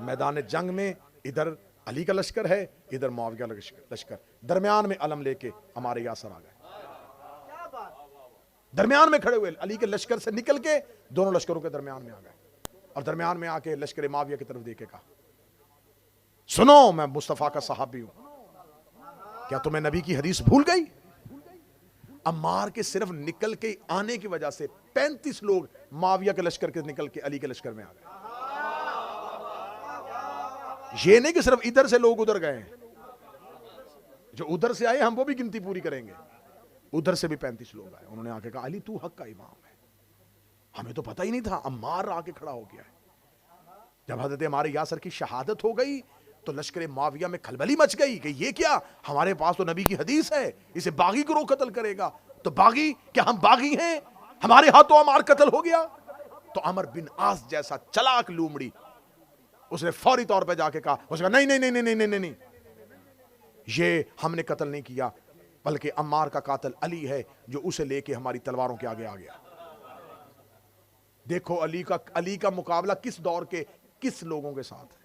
میدان جنگ میں ادھر علی کا لشکر ہے، ادھر معاویہ کا لشکر، درمیان میں علم لے کے ہمارے یاسر آ گئے، درمیان میں کھڑے ہوئے، علی کے لشکر سے نکل کے دونوں لشکروں کے درمیان میں آ گئے، اور درمیان میں آ کے لشکر معاویہ کی طرف دیکھے کہا سنو میں مصطفیٰ کا صحابی ہوں، کیا تمہیں نبی کی حدیث بھول گئی؟ عمار کے صرف نکل کے آنے کی وجہ سے 35 لوگ معاویہ کے لشکر کے نکل کے علی کے لشکر میں آ گئے۔ یہ نہیں کہ صرف ادھر سے لوگ ادھر گئے ہیں، جو ادھر سے آئے ہم وہ بھی گنتی پوری کریں گے، ادھر سے بھی 35 لوگ آئے، انہوں نے آ کے کہا علی تو حق کا امام ہے، ہمیں تو پتہ ہی نہیں تھا، عمار آ کے کھڑا ہو گیا ہے۔ جب حضرت عمار یاسر کی شہادت ہو گئی تو لشکر معاویہ میں کھلبلی مچ گئی کہ یہ کیا، ہمارے پاس تو نبی کی حدیث ہے، اسے باغی گروہ قتل کرے گا، تو باغی کیا ہم باغی ہیں، ہمارے ہاتھوں عمار قتل ہو گیا؟ تو عمر بن عاص جیسا چلاک لومڑی اس نے فوری طور پہ جا کے کہا، اس نے کہا نہیں نہیں نہیں نہیں نہیں نہیں، یہ ہم نے قتل نہیں کیا، بلکہ عمار کا قاتل علی ہے جو اسے لے کے ہماری تلواروں کے آگے آ گیا۔ دیکھو علی کا مقابلہ کس دور کے کس لوگوں کے ساتھ ہے۔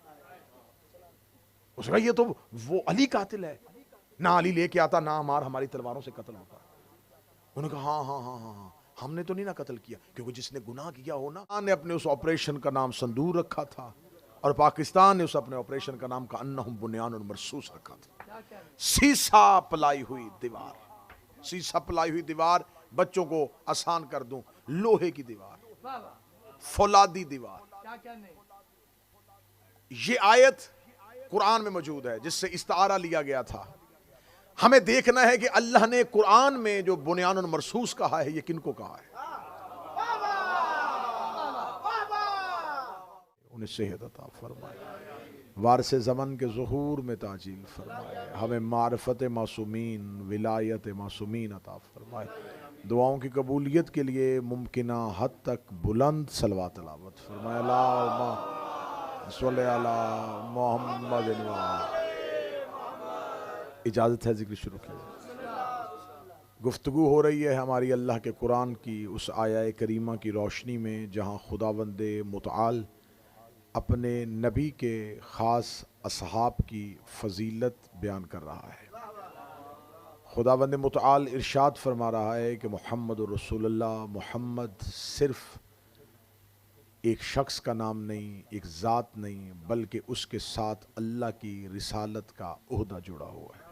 اس نے کہا یہ تو وہ علی قاتل ہے، نہ علی لے کے آتا نہ عمار ہماری تلواروں سے قتل ہوتا۔ انہوں نے کہا ہاں ہاں ہاں ہاں ہم نے تو نہیں نہ قتل کیا، کیونکہ جس نے گناہ کیا ہو نا، نے اپنے اس آپریشن کا نام سندور رکھا تھا، اور پاکستان نے اس اپنے آپریشن کا نام کأنہم بنیان مرصوص رکھا تھا۔ سیسا پلائی ہوئی دیوار، سیسا پلائی ہوئی دیوار، بچوں کو آسان کر دوں، لوہے کی دیوار، فولادی دیوار۔ یہ آیت قرآن میں موجود ہے جس سے استعارہ لیا گیا تھا۔ ہمیں دیکھنا ہے کہ اللہ نے قرآن میں جو بنیان مرصوص کہا ہے یہ کن کو کہا ہے۔ انہیں صحت عطا فرمائے، وارث زمن کے ظہور میں تعجیل فرمائے، ہمیں معرفت معصومین، ولایت معصومین عطا فرمائے۔ دعاؤں کی قبولیت کے لیے ممکنہ حد تک بلند صلوات تلاوت فرمائے۔ اللہم صلی علی محمد۔ اجازت ہے ذکر شروع کیا جائے۔ گفتگو ہو رہی ہے ہماری اللہ کے قرآن کی اس آیہ کریمہ کی روشنی میں، جہاں خداوند متعال اپنے نبی کے خاص اصحاب کی فضیلت بیان کر رہا ہے۔ خداوند متعال ارشاد فرما رہا ہے کہ محمد رسول اللہ، محمد صرف ایک شخص کا نام نہیں، ایک ذات نہیں، بلکہ اس کے ساتھ اللہ کی رسالت کا عہدہ جڑا ہوا ہے۔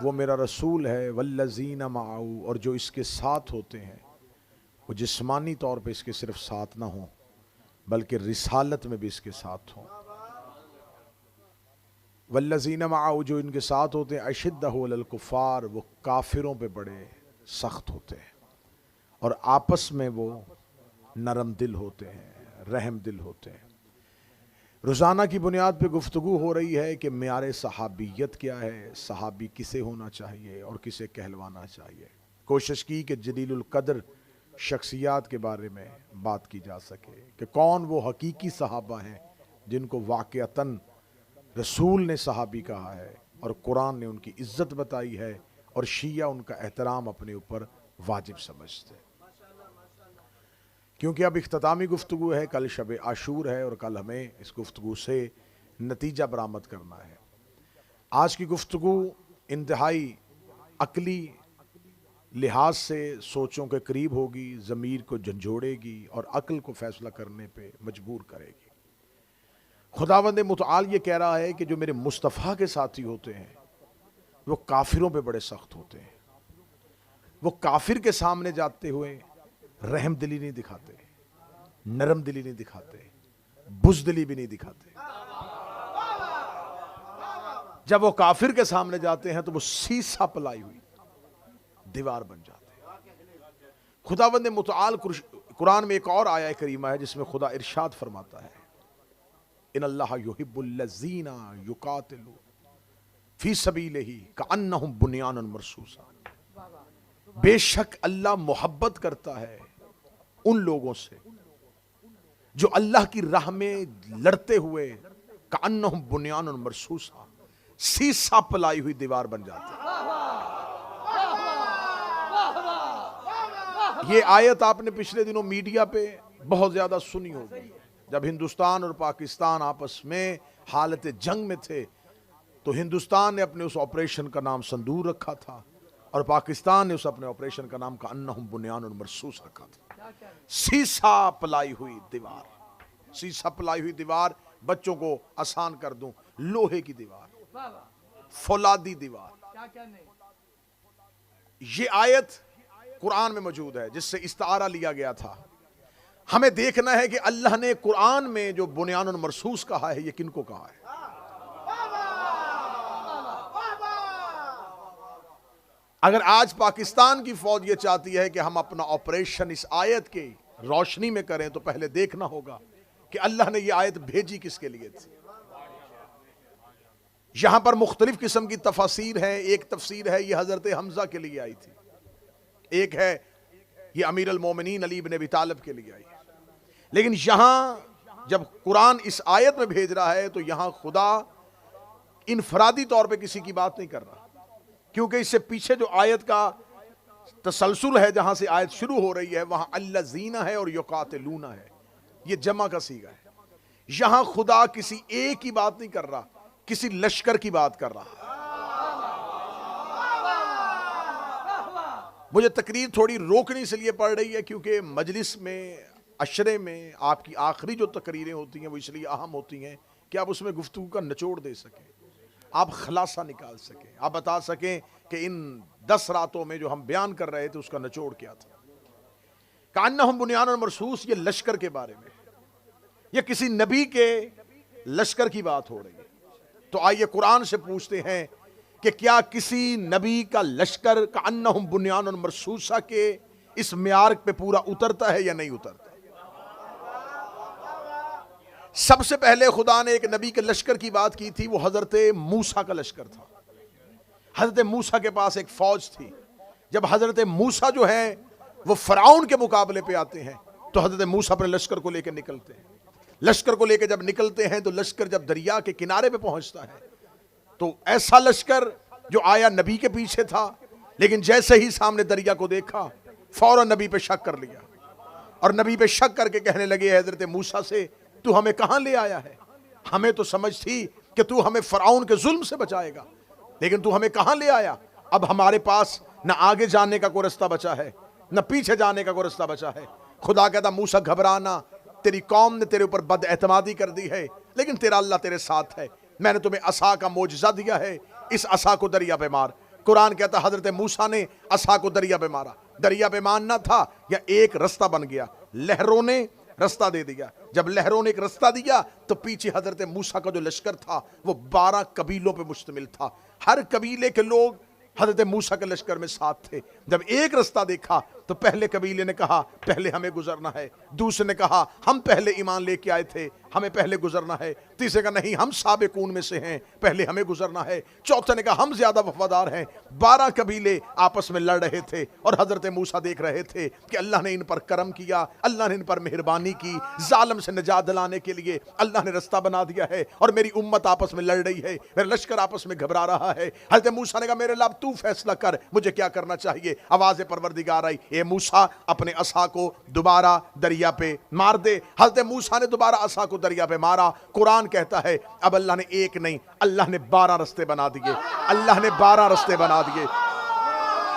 وہ میرا رسول ہے، والذین معہ، اور جو اس کے ساتھ ہوتے ہیں وہ جسمانی طور پہ اس کے صرف ساتھ نہ ہوں بلکہ رسالت میں بھی اس کے ساتھ ہوں۔ والذین معہ، جو ان کے ساتھ ہوتے ہیں، اشدہ علی الکفار، وہ کافروں پہ بڑے سخت ہوتے ہیں، اور آپس میں وہ نرم دل ہوتے ہیں، رحم دل ہوتے ہیں۔ روزانہ کی بنیاد پہ گفتگو ہو رہی ہے کہ معیار صحابیت کیا ہے، صحابی کسے ہونا چاہیے اور کسے کہلوانا چاہیے۔ کوشش کی کہ جلیل القدر شخصیات کے بارے میں بات کی جا سکے کہ کون وہ حقیقی صحابہ ہیں جن کو واقعتاً رسول نے صحابی کہا ہے اور قرآن نے ان کی عزت بتائی ہے، اور شیعہ ان کا احترام اپنے اوپر واجب سمجھتے ہیں۔ کیونکہ اب اختتامی گفتگو ہے، کل شب عاشور ہے، اور کل ہمیں اس گفتگو سے نتیجہ برآمد کرنا ہے۔ آج کی گفتگو انتہائی عقلی لحاظ سے سوچوں کے قریب ہوگی، ضمیر کو جھنجھوڑے گی اور عقل کو فیصلہ کرنے پہ مجبور کرے گی۔ خداوند متعال یہ کہہ رہا ہے کہ جو میرے مصطفیٰ کے ساتھی ہوتے ہیں وہ کافروں پہ بڑے سخت ہوتے ہیں۔ وہ کافر کے سامنے جاتے ہوئے رحم دلی نہیں دکھاتے، نرم دلی نہیں دکھاتے، بزدلی بھی نہیں دکھاتے۔ جب وہ کافر کے سامنے جاتے ہیں تو وہ سیسا پلائی ہوئی دیوار بن جاتے ہیں۔ خداوند متعال قرآن میں ایک اور آیہ کریمہ ہے جس میں خدا ارشاد فرماتا ہے، ان اللہ یحب الذین یقاتلون فی سبیلہ کأنہم بنیان مرصوص۔ بے شک اللہ محبت کرتا ہے ان لوگوں سے جو اللہ کی راہ میں لڑتے ہوئے کأنہم بنیان مرصوص، سیسا پلائی ہوئی دیوار بن جاتے ہیں۔ یہ آیت آپ نے پچھلے دنوں میڈیا پہ بہت زیادہ سنی ہوگی، جب ہندوستان اور پاکستان آپس میں حالت جنگ میں تھے تو ہندوستان نے اپنے اس آپریشن کا نام سندور رکھا تھا اور پاکستان نے اس اپنے آپریشن کا نام کأنہم بنیان مرصوص رکھا تھا. سیسا پلائی ہوئی دیوار، سیسا پلائی ہوئی دیوار، بچوں کو آسان کر دوں، لوہے کی دیوار، فولادی دیوار. یہ آیت قرآن میں موجود ہے جس سے استعارہ لیا گیا تھا. ہمیں دیکھنا ہے کہ اللہ نے قرآن میں جو بنیان مرصوص کہا ہے یہ کن کو کہا ہے. اگر آج پاکستان کی فوج یہ چاہتی ہے کہ ہم اپنا آپریشن اس آیت کی روشنی میں کریں تو پہلے دیکھنا ہوگا کہ اللہ نے یہ آیت بھیجی کس کے لیے تھی. یہاں پر مختلف قسم کی تفاسیر ہے. ایک تفسیر ہے یہ حضرت حمزہ کے لیے آئی تھی، ایک ہے یہ امیر المومنین علی بن ابی طالب کے لیے آئی. لیکن یہاں جب قرآن اس آیت میں بھیج رہا ہے تو یہاں خدا انفرادی طور پہ کسی کی بات نہیں کر رہا، کیونکہ اس سے پیچھے جو آیت کا تسلسل ہے جہاں سے آیت شروع ہو رہی ہے وہاں الذین ہے اور یقاتلون ہے، یہ جمع کا صیغہ ہے. یہاں خدا کسی ایک کی بات نہیں کر رہا، کسی لشکر کی بات کر رہا. مجھے تقریر تھوڑی روکنی اس لیے پڑ رہی ہے کیونکہ مجلس میں عشرے میں آپ کی آخری جو تقریریں ہوتی ہیں وہ اس لیے اہم ہوتی ہیں کہ آپ اس میں گفتگو کا نچوڑ دے سکیں، آپ خلاصہ نکال سکیں، آپ بتا سکیں کہ ان 10 راتوں میں جو ہم بیان کر رہے تھے اس کا نچوڑ کیا تھا. کأنہم بنیان مرصوص، یہ لشکر کے بارے میں، یہ کسی نبی کے لشکر کی بات ہو رہی ہے. تو آئیے قرآن سے پوچھتے ہیں کہ کیا کسی نبی کا لشکر کأنہم بنیان مرصوصہ کے اس معیار پہ پورا اترتا ہے یا نہیں اترتا. سب سے پہلے خدا نے ایک نبی کے لشکر کی بات کی تھی، وہ حضرت موسیٰ کا لشکر تھا. حضرت موسیٰ کے پاس ایک فوج تھی. جب حضرت موسیٰ جو ہیں وہ فرعون کے مقابلے پہ آتے ہیں تو حضرت موسیٰ اپنے لشکر کو لے کے نکلتے ہیں. لشکر کو لے کے جب نکلتے ہیں تو لشکر جب دریا کے کنارے پہ پہنچتا ہے تو ایسا لشکر جو آیا نبی کے پیچھے تھا، لیکن جیسے ہی سامنے دریا کو دیکھا فوراً نبی پہ شک کر لیا اور نبی پہ شک کر کے کہنے لگے حضرت موسیٰ سے تو ہمیں کہاں لے آیا ہے؟ ہمیں تو سمجھ تھی کہ تو ہمیں فرعون کے ظلم سے بچائے گا، لیکن تو ہمیں کہاں لے آیا؟ اب ہمارے پاس نہ آگے جانے کا کوئی رستہ بچا ہے نہ پیچھے جانے کا کوئی رستہ بچا ہے. خدا کہتا موسیٰ گھبرانا، تیری قوم نے تیرے اوپر بد اعتمادی کر دی ہے لیکن تیرا اللہ تیرے ساتھ ہے. میں نے تمہیں عصا کا معجزہ دیا ہے، اس عصا کو دریا پہ مار. قرآن کہتا حضرت موسیٰ نے عصا کو دریا پہ مارا. دریا پہ مارنا تھا یا ایک رستہ بن گیا، لہروں نے رستہ دے دیا. جب لہروں نے ایک رستہ دیا تو پیچھے حضرت موسیٰ کا جو لشکر تھا وہ 12 قبیلوں پہ مشتمل تھا. ہر قبیلے کے لوگ حضرت موسیٰ کے لشکر میں ساتھ تھے. جب ایک رستہ دیکھا تو پہلے قبیلے نے کہا پہلے ہمیں گزرنا ہے، دوسرے نے کہا ہم پہلے ایمان لے کے آئے تھے ہمیں پہلے گزرنا ہے، تیسرے کا نہیں ہم سابقون میں سے ہیں پہلے ہمیں گزرنا ہے، چوتھے نے کہا ہم زیادہ وفادار ہیں. 12 قبیلے آپس میں لڑ رہے تھے اور حضرت موسیٰ دیکھ رہے تھے کہ اللہ نے ان پر کرم کیا، اللہ نے ان پر مہربانی کی، ظالم سے نجات دلانے کے لیے اللہ نے رستہ بنا دیا ہے اور میری امت آپس میں لڑ رہی ہے، میرا لشکر آپس میں گھبرا رہا ہے. حضرت موسیٰ نے کہا میرے لب تو فیصلہ کر مجھے کیا کرنا چاہیے. آواز پروردگار آئی اے موسیٰ اپنے عصا کو دوبارہ دریا پہ مار دے. حضرت موسیٰ نے دوبارہ عصا کو دریا پہ مارا. قرآن کہتا ہے اب اللہ نے ایک نہیں اللہ نے 12 رستے بنا دیے، اللہ نے 12 رستے بنا دیے.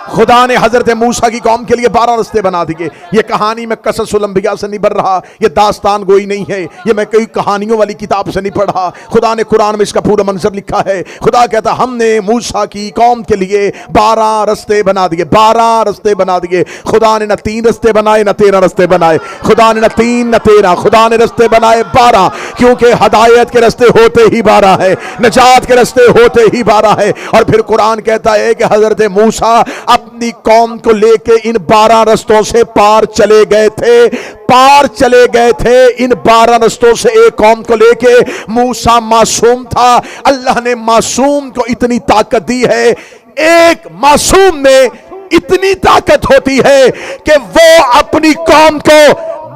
خدا نے حضرت موسیٰ کی قوم کے لیے 12 رستے بنا دیے. یہ کہانی میں قصص الانبیاء سے نہیں بن رہا، یہ داستان گوئی نہیں ہے، یہ میں کوئی کہانیوں والی کتاب سے نہیں پڑھا. خدا نے قرآن میں اس کا پورا منظر لکھا ہے. خدا کہتا ہم نے موسیٰ کی قوم کے لیے 12 رستے بنا دیے، 12 رستے بنا دیے. خدا نے نہ 3 رستے بنائے نہ 13 رستے بنائے. خدا نے نہ 3 نہ 13، خدا نے رستے بنائے 12، کیونکہ ہدایت کے رستے ہوتے ہی 12 ہے، نجات کے رستے ہوتے ہی 12 ہے. اور پھر قرآن کہتا ہے کہ حضرت موسیٰ اپنی قوم کو لے کے ان 12 رستوں سے پار چلے گئے تھے. ان 12 رستوں سے ایک قوم کو لے کے. موسیٰ معصوم تھا، اللہ نے معصوم کو اتنی طاقت دی ہے. ایک معصوم میں اتنی طاقت ہوتی ہے کہ وہ اپنی قوم کو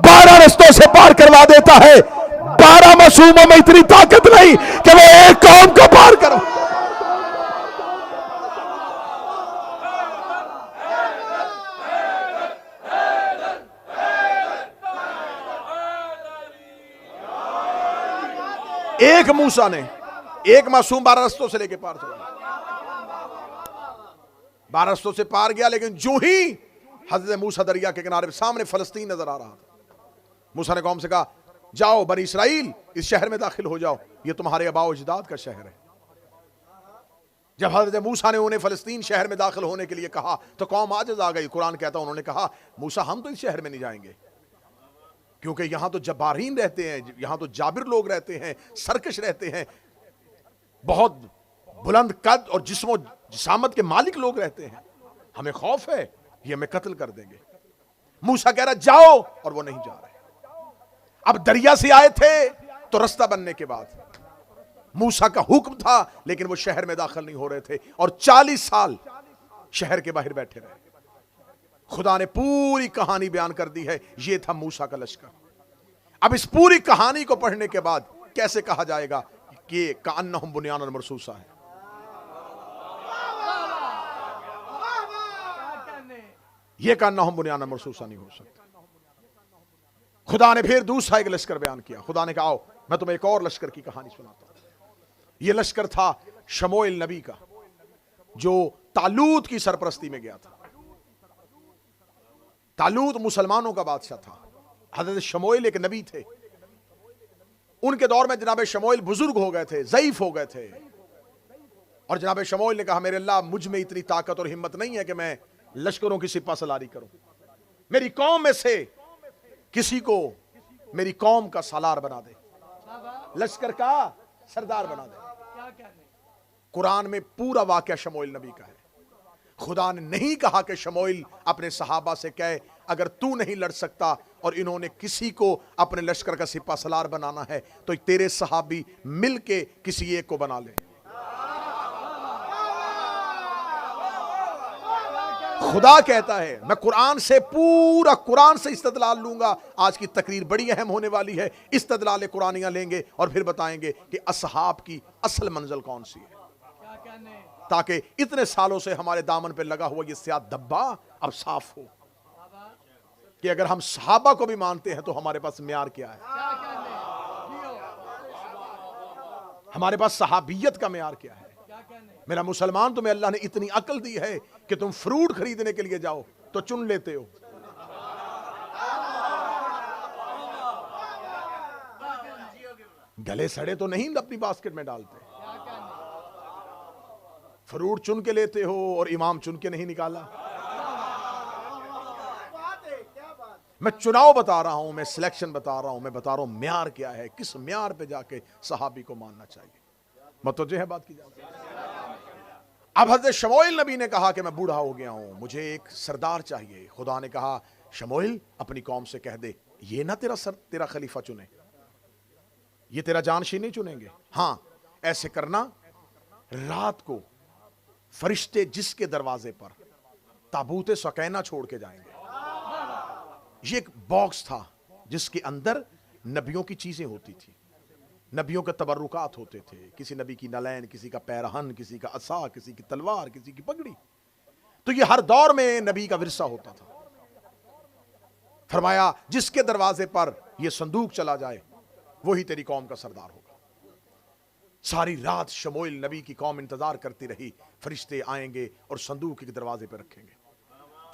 12 رستوں سے پار کروا دیتا ہے. 12 معصوموں میں اتنی طاقت نہیں کہ وہ ایک قوم کو پار کرو. ایک موسیٰ نے، ایک معصوم 12 رستوں سے لے کے پار چلا، 12 رستوں سے پار گیا، لیکن جو ہی حضرت موسیٰ دریا کے کنارے سامنے فلسطین نظر آ رہا تھا، موسیٰ نے قوم سے کہا جاؤ بنی اسرائیل اس شہر میں داخل ہو جاؤ، یہ تمہارے آباء و اجداد کا شہر ہے۔ جب حضرت موسیٰ نے انہیں فلسطین شہر میں داخل ہونے کے لیے کہا تو قوم عاجز آ گئی۔ قرآن کہتا انہوں نے کہا موسیٰ ہم تو اس شہر میں نہیں جائیں گے، کیونکہ یہاں تو جبارین رہتے ہیں، یہاں تو جابر لوگ رہتے ہیں، سرکش رہتے ہیں، بہت بلند قد اور جسم و جسامت کے مالک لوگ رہتے ہیں، ہمیں خوف ہے یہ ہمیں قتل کر دیں گے۔ موسیٰ کہہ رہا جاؤ، اور وہ نہیں جا رہے۔ اب دریا سے آئے تھے تو رستہ بننے کے بعد موسیٰ کا حکم تھا، لیکن وہ شہر میں داخل نہیں ہو رہے تھے، اور 40 سال شہر کے باہر بیٹھے رہے۔ خدا نے پوری کہانی بیان کر دی ہے، یہ تھا موسیٰ کا لشکر۔ اب اس پوری کہانی کو پڑھنے کے بعد کیسے کہا جائے گا کہ کأنہم بنیان مرصوصہ ہے؟ یہ کأنہم بنیان مرصوصہ نہیں ہو سکتا۔ خدا نے پھر دوسرا ایک لشکر بیان کیا۔ خدا نے کہا آؤ میں تمہیں ایک اور لشکر کی کہانی سناتا ہوں۔ یہ لشکر تھا شموئیل نبی کا، جو طالوت کی سرپرستی میں گیا تھا۔ طالوت مسلمانوں کا بادشاہ تھا، حضرت شموئیل ایک نبی تھے۔ ان کے دور میں جناب شموئیل بزرگ ہو گئے تھے، ضعیف ہو گئے تھے، اور جناب شموئیل نے کہا میرے اللہ مجھ میں اتنی طاقت اور ہمت نہیں ہے کہ میں لشکروں کی سپہ سالاری کروں، میری قوم میں سے کسی کو میری قوم کا سالار بنا دے، لشکر کا سردار بنا دے۔ قرآن میں پورا واقعہ شموئیل نبی کا ہے۔ خدا نے نہیں کہا کہ شموئیل اپنے صحابہ سے کہے اگر تو نہیں لڑ سکتا اور انہوں نے کسی کو اپنے لشکر کا سپہ سالار بنانا ہے تو تیرے صحابی مل کے کسی ایک کو بنا لے۔ خدا کہتا ہے میں قرآن سے پورا قرآن سے استدلال لوں گا۔ آج کی تقریر بڑی اہم ہونے والی ہے، استدلال قرآنیہ لیں گے اور پھر بتائیں گے کہ اصحاب کی اصل منزل کون سی ہے، تاکہ اتنے سالوں سے ہمارے دامن پہ لگا ہوا یہ سیاہ دھبا اب صاف ہو کہ اگر ہم صحابہ کو بھی مانتے ہیں تو ہمارے پاس معیار کیا ہے، ہمارے پاس صحابیت کا معیار کیا ہے۔ میرا مسلمان تمہیں اللہ نے اتنی عقل دی ہے کہ تم فروٹ خریدنے کے لیے جاؤ تو چن لیتے ہو، گلے سڑے تو نہیں اپنی باسکٹ میں ڈالتے، فروٹ چن کے لیتے ہو اور امام چن کے نہیں نکالا۔ میں چناؤ بتا رہا ہوں، میں سلیکشن بتا رہا ہوں، میں بتا رہا ہوں معیار کیا ہے، کس معیار پہ جا کے صحابی کو ماننا چاہیے۔ متوجہ ہے بات کی جاتی ہے۔ اب حضرت شموئیل نبی نے کہا کہ میں بوڑھا ہو گیا ہوں، مجھے ایک سردار چاہیے۔ خدا نے کہا شموئیل اپنی قوم سے کہہ دے یہ نہ تیرا خلیفہ چنے، یہ تیرا جانشین نہیں چنیں گے، ہاں ایسے کرنا رات کو فرشتے جس کے دروازے پر تابوت سکینہ چھوڑ کے جائیں گے، یہ ایک باکس تھا جس کے اندر نبیوں کی چیزیں ہوتی تھی، نبیوں کے تبرکات ہوتے تھے، کسی نبی کی نلین، کسی کا پیرہن، کسی کا عصا، کسی کی تلوار، کسی کی پگڑی، تو یہ ہر دور میں نبی کا ورثہ ہوتا تھا۔ فرمایا جس کے دروازے پر یہ صندوق چلا جائے وہی تیری قوم کا سردار ہوگا۔ ساری رات شموئیل نبی کی قوم انتظار کرتی رہی، فرشتے آئیں گے اور صندوق کے دروازے پہ رکھیں گے۔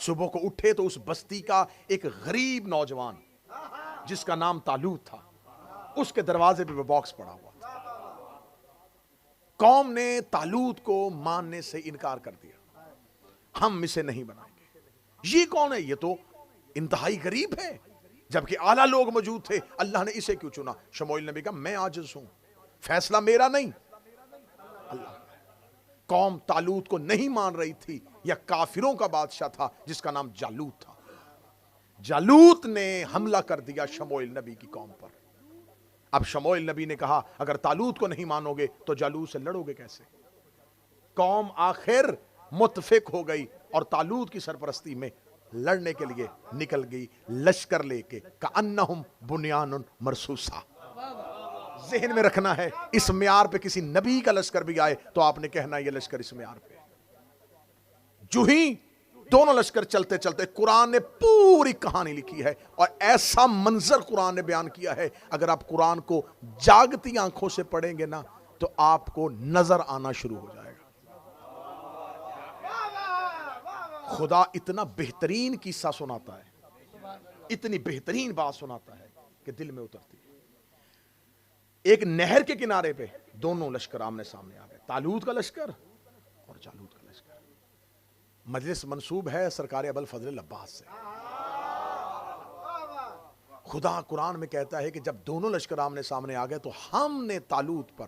صبح کو اٹھے تو اس بستی کا ایک غریب نوجوان جس کا نام طالوت تھا، اس کے دروازے پہ وہ باکس پڑا ہوا تھا۔ قوم نے طالوت کو ماننے سے انکار کر دیا، ہم اسے نہیں بنائیں گے۔ یہ کون ہے؟ یہ تو انتہائی غریب ہے، جبکہ اعلیٰ لوگ موجود تھے، اللہ نے اسے کیوں چنا؟ شموئیل نبی کہا میں عاجز ہوں، فیصلہ میرا نہیں، اللہ کا۔ قوم طالوت کو نہیں مان رہی تھی، یا کافروں کا بادشاہ تھا جس کا نام جالوت تھا۔ جالوت نے حملہ کر دیا شموئیل نبی کی قوم پر۔ اب شموئیل نبی نے کہا اگر طالوت کو نہیں مانو گے تو جالوت سے لڑو گے کیسے؟ قوم آخر متفق ہو گئی اور طالوت کی سرپرستی میں لڑنے کے لیے نکل گئی، لشکر لے کے، کأنہم بنیان مرصوصہ۔ ذہن میں رکھنا ہے اس معیار پہ کسی نبی کا لشکر بھی آئے تو آپ نے کہنا یہ لشکر اس معیار پہ۔ دونوں لشکر چلتے چلتے قرآن نے پوری کہانی لکھی ہے، اور ایسا منظر قرآن نے بیان کیا ہے، اگر آپ قرآن کو جاگتی آنکھوں سے پڑھیں گے نا تو آپ کو نظر آنا شروع ہو جائے گا۔ خدا اتنا بہترین قصہ سناتا ہے، اتنی بہترین بات سناتا ہے کہ دل میں اترتی ہے۔ ایک نہر کے کنارے پہ دونوں لشکر آمنے سامنے آ گئے، طالوت کا لشکر اور جالوت کا لشکر۔ مجلس منسوب ہے سرکار ابوالفضل العباس سے۔ خدا قرآن میں کہتا ہے کہ جب دونوں لشکر آمنے سامنے آ گئے تو ہم نے طالوت پر،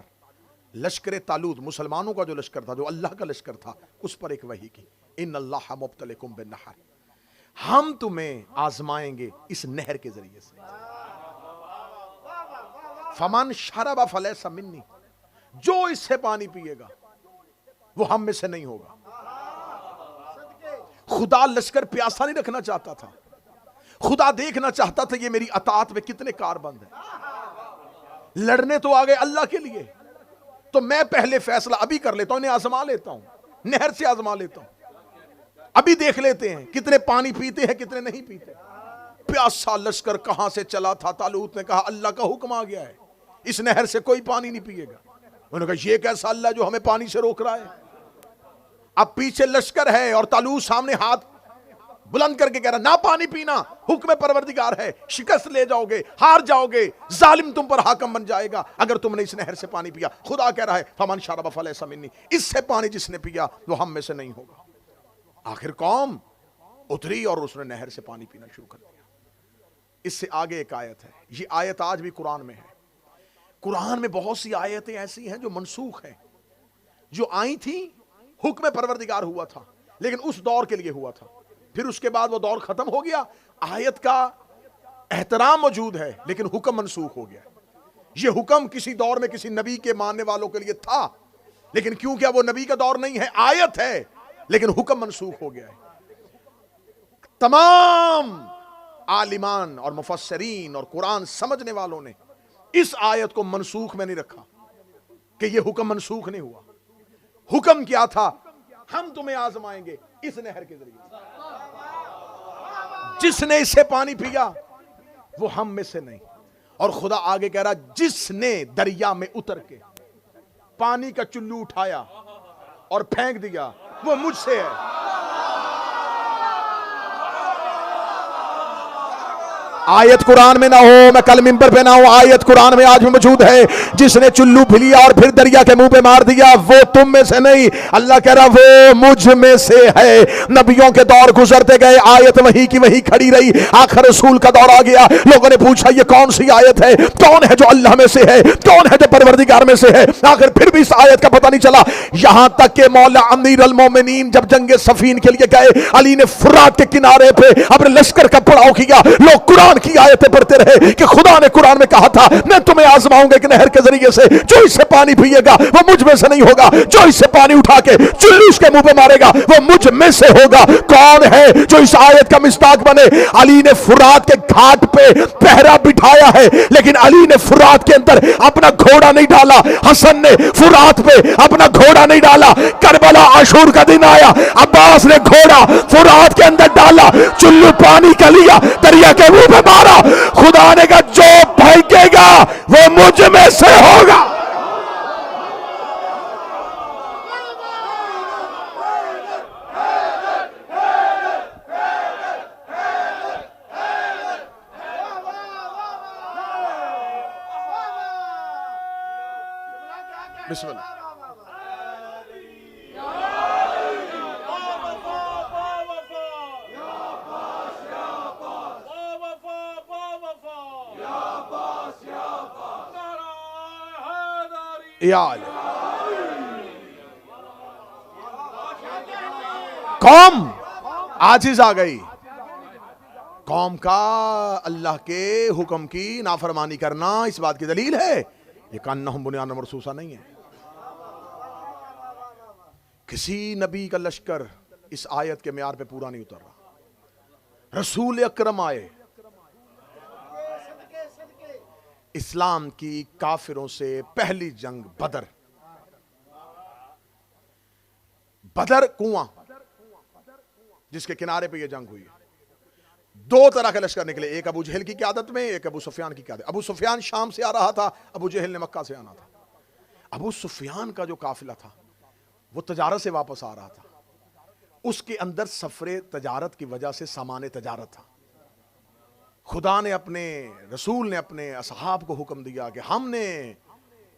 لشکر طالوت مسلمانوں کا جو لشکر تھا، جو اللہ کا لشکر تھا، اس پر ایک وحی کی، ان اللہ مبتلیکم بالنہر، ہم تمہیں آزمائیں گے اس نہر کے ذریعے سے۔ فمن شرب فلیس منی، جو اس سے پانی پیے گا وہ ہم میں سے نہیں ہوگا۔ خدا لشکر پیاسا نہیں رکھنا چاہتا تھا، خدا دیکھنا چاہتا تھا یہ میری اطاعت میں کتنے کاربند ہیں۔ لڑنے تو آگے اللہ کے لیے، تو میں پہلے فیصلہ ابھی کر لیتا ہوں، انہیں آزما لیتا ہوں، نہر سے آزما لیتا ہوں، ابھی دیکھ لیتے ہیں کتنے پانی پیتے ہیں کتنے نہیں پیتے۔ پیاسا لشکر کہاں سے چلا تھا، طالوت نے کہا اللہ کا حکم آ گیا ہے، اس نہر سے کوئی پانی نہیں پیے گا۔ انہوں نے کہا یہ کیسا اللہ جو ہمیں پانی سے روک رہا ہے؟ اب پیچھے لشکر ہے اور طالوت سامنے ہاتھ بلند کر کے کہہ رہا نہ پانی پینا، حکم پروردگار ہے، شکست لے جاؤ گے، ہار جاؤ گے، ظالم تم پر حاکم بن جائے گا اگر تم نے اس نہر سے پانی پیا۔ خدا کہہ رہا ہے فمن شرب فلیس منی، اس سے پانی جس نے پیا وہ ہم میں سے نہیں ہوگا۔ آخر قوم اتری اور اس نے نہر سے پانی پینا شروع کر دیا۔ اس سے آگے ایک آیت ہے، یہ آیت آج بھی قرآن میں ہے۔ قرآن میں بہت سی آیتیں ایسی ہیں جو منسوخ ہیں، جو آئی تھیں، حکم پروردگار ہوا تھا لیکن اس دور کے لیے ہوا تھا، پھر اس کے بعد وہ دور ختم ہو گیا، آیت کا احترام موجود ہے لیکن حکم منسوخ ہو گیا۔ یہ حکم کسی دور میں کسی نبی کے ماننے والوں کے لیے تھا، لیکن کیونکہ وہ نبی کا دور نہیں ہے، آیت ہے لیکن حکم منسوخ ہو گیا ہے۔ تمام عالمان اور مفسرین اور قرآن سمجھنے والوں نے اس آیت کو منسوخ میں نہیں رکھا کہ یہ حکم منسوخ نہیں ہوا۔ حکم کیا تھا؟ ہم تمہیں آزمائیں گے اس نہر کے ذریعے، جس نے اس سے پانی پیا وہ ہم میں سے نہیں۔ اور خدا آگے کہہ رہا جس نے دریا میں اتر کے پانی کا چلو اٹھایا اور پھینک دیا وہ مجھ سے ہے۔ آیت قرآن میں نہ ہو، میں کل منبر پہ نہ ہوں، آیت قرآن میں آج بھی موجود ہے، جس نے چلو پھلیا اور پھر دریا کے منہ پہ مار دیا وہ تم میں سے نہیں۔ اللہ کہہ رہا وہ مجھ میں سے ہے۔ نبیوں کے دور گزرتے گئے، آیت وہی کی وہی کھڑی رہی، آخر رسول کا دور آ گیا، لوگوں نے پوچھا یہ کون سی آیت ہے، کون ہے جو اللہ میں سے ہے، کون ہے جو پروردگار میں سے ہے؟ آخر پھر بھی اس آیت کا پتہ نہیں چلا، یہاں تک کہ مولا امیر المومنین جب جنگ صفین کے لیے گئے، علی نے فرات کے کنارے پہ اپنے لشکر کا پڑاؤ کیا، لوگ قرآن کی آیتیں پڑھتے رہے کہ خدا نے قرآن میں کہا تھا میں تمہیں آزماؤں گا ایک نہر کے ذریعے سے، جو اس سے پانی پیے گا وہ مجھ میں سے نہیں ہوگا، جو اس سے پانی اٹھا کے چلو اس کے منہ پہ مارے گا وہ مجھ میں سے ہوگا۔ کون ہے جو اس آیت کا مصداق بنے؟ علی نے فرات کے گھاٹ پہ پہرا بٹھایا ہے لیکن علی نے فرات کے اندر اپنا گھوڑا نہیں ڈالا، حسن نے فرات پہ اپنا گھوڑا نہیں ڈالا۔ کربلا عاشور کا دن آیا، عباس نے گھوڑا فرات کے اندر ڈالا، چلو پانی کا لیا، دریا کے منہ پہ مارا۔ خدا نے کہا جو پھینکے گا وہ مجھ میں سے ہوگا۔ بسم اللہ۔ قوم عاجز آ گئی، قوم کا اللہ کے حکم کی نافرمانی کرنا اس بات کی دلیل ہے یہ کانہم بنیان مرصوصہ نہیں ہے۔ کسی نبی کا لشکر اس آیت کے معیار پہ پورا نہیں اتر رہا۔ رسول اکرم آئے، اسلام کی کافروں سے پہلی جنگ بدر، بدر کنواں جس کے کنارے پہ یہ جنگ ہوئی ہے۔ دو طرح کے لشکر نکلے، ایک ابو جہل کی قیادت میں، ایک ابو سفیان کی قیادت۔ ابو سفیان شام سے آ رہا تھا، ابو جہل نے مکہ سے آنا تھا۔ ابو سفیان کا جو قافلہ تھا وہ تجارت سے واپس آ رہا تھا، اس کے اندر سفر تجارت کی وجہ سے سامان تجارت تھا۔ خدا نے اپنے رسول نے اپنے اصحاب کو حکم دیا کہ ہم نے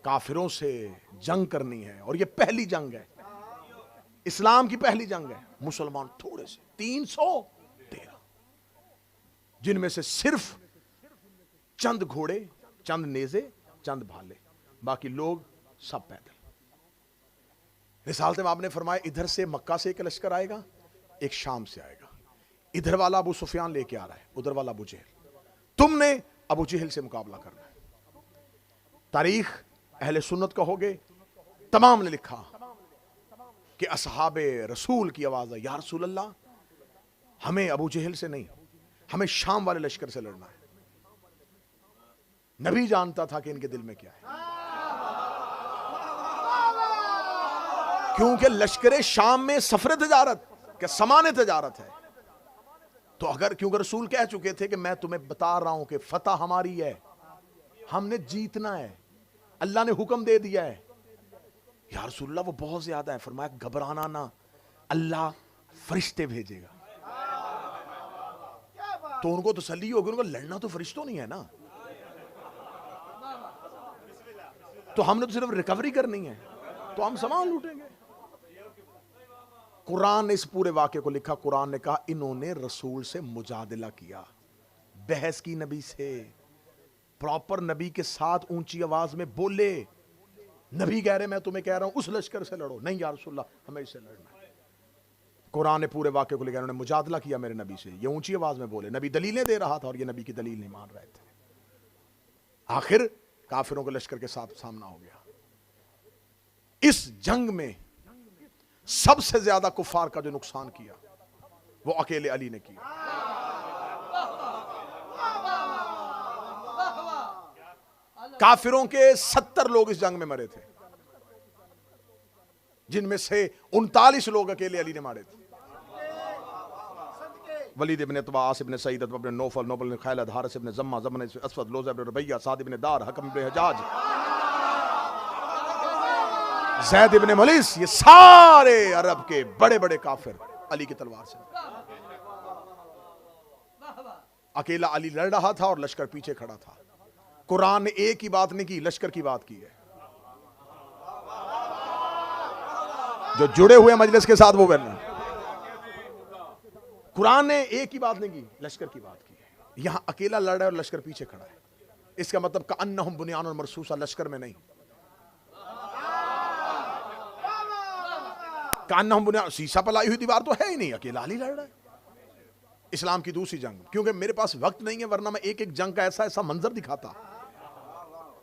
کافروں سے جنگ کرنی ہے، اور یہ پہلی جنگ ہے، اسلام کی پہلی جنگ ہے۔ مسلمان تھوڑے سے 313، جن میں سے صرف چند گھوڑے، چند نیزے، چند بھالے، باقی لوگ سب پیدل۔ رسالت میں آپ نے فرمایا ادھر سے مکہ سے ایک لشکر آئے گا، ایک شام سے آئے گا، ادھر والا ابو سفیان لے کے آ رہا ہے، ادھر والا ابو جہل، تم نے ابو جہل سے مقابلہ کرنا ہے۔ تاریخ اہل سنت کا ہوگے تمام نے لکھا کہ اصحاب رسول کی آواز ہے، یا رسول اللہ ہمیں ابو جہل سے نہیں، ہمیں شام والے لشکر سے لڑنا ہے۔ نبی جانتا تھا کہ ان کے دل میں کیا ہے، کیونکہ لشکر شام میں سفر تجارت کہ سامان تجارت ہے، تو اگر کیونکہ رسول کہہ چکے تھے کہ میں تمہیں بتا رہا ہوں کہ فتح ہماری ہے، ہم نے جیتنا ہے، اللہ نے حکم دے دیا ہے۔ یا رسول اللہ وہ بہت زیادہ ہے، فرمایا گھبرانا نہ، اللہ فرشتے بھیجے گا۔ تو ان کو تسلی ہوگی، ان کو لڑنا تو فرشتوں نہیں ہے نا، تو ہم نے تو صرف ریکوری کرنی ہے، تو ہم سامان لوٹیں گے۔ قرآن نے اس پورے واقعے کو لکھا، قرآن نے کہا انہوں نے رسول سے مجادلہ کیا، بحث کی نبی سے، پراپر نبی کے ساتھ اونچی آواز میں بولے۔ نبی کہہ رہے میں تمہیں کہہ رہا ہوں اس لشکر سے لڑو، نہیں یا رسول اللہ ہمیں اس سے لڑنا ہے۔ قرآن نے پورے واقعے کو لکھا، انہوں نے مجادلہ کیا میرے نبی سے، یہ اونچی آواز میں بولے، نبی دلیلیں دے رہا تھا اور یہ نبی کی دلیل نہیں مان رہے تھے۔ آخر کافروں کے لشکر کے ساتھ سامنا ہو گیا۔ اس جنگ میں سب سے زیادہ کفار کا جو نقصان کیا وہ اکیلے علی نے کیا۔ کافروں کے 70 لوگ اس جنگ میں مرے تھے، جن میں سے 39 لوگ اکیلے علی نے مارے تھے۔ ولید ابن طباء، عاص ابن سعید، ابن نوفل، نوبل بن خیلد، حارث ابن زمہ، زمن اسود، لوزہ ابن ربیہ، سعد ابن دار، حکم ابن حجاج، زید ابن ملیس، یہ سارے عرب کے بڑے بڑے کافر علی کی تلوار سے۔ اکیلا علی لڑ رہا تھا اور لشکر پیچھے کھڑا تھا۔ قرآن نے ایک ہی بات نہیں کی، لشکر کی بات کی ہے۔ جو جڑے ہوئے مجلس کے ساتھ وہ بولنا، قرآن نے ایک ہی بات نہیں کی، لشکر کی بات کی ہے۔ یہاں اکیلا لڑ رہا ہے اور لشکر پیچھے کھڑا ہے، اس کا مطلب کأنہم بنیان مرصوصہ، لشکر میں نہیں، کأنہم بنیان سیسا پلائی ہوئی دیوار تو ہے ہی نہیں، اکیلا علی لڑ رہا ہے۔ اسلام کی دوسری جنگ، کیونکہ میرے پاس وقت نہیں ہے ورنہ میں ایک ایک جنگ کا ایسا منظر دکھاتا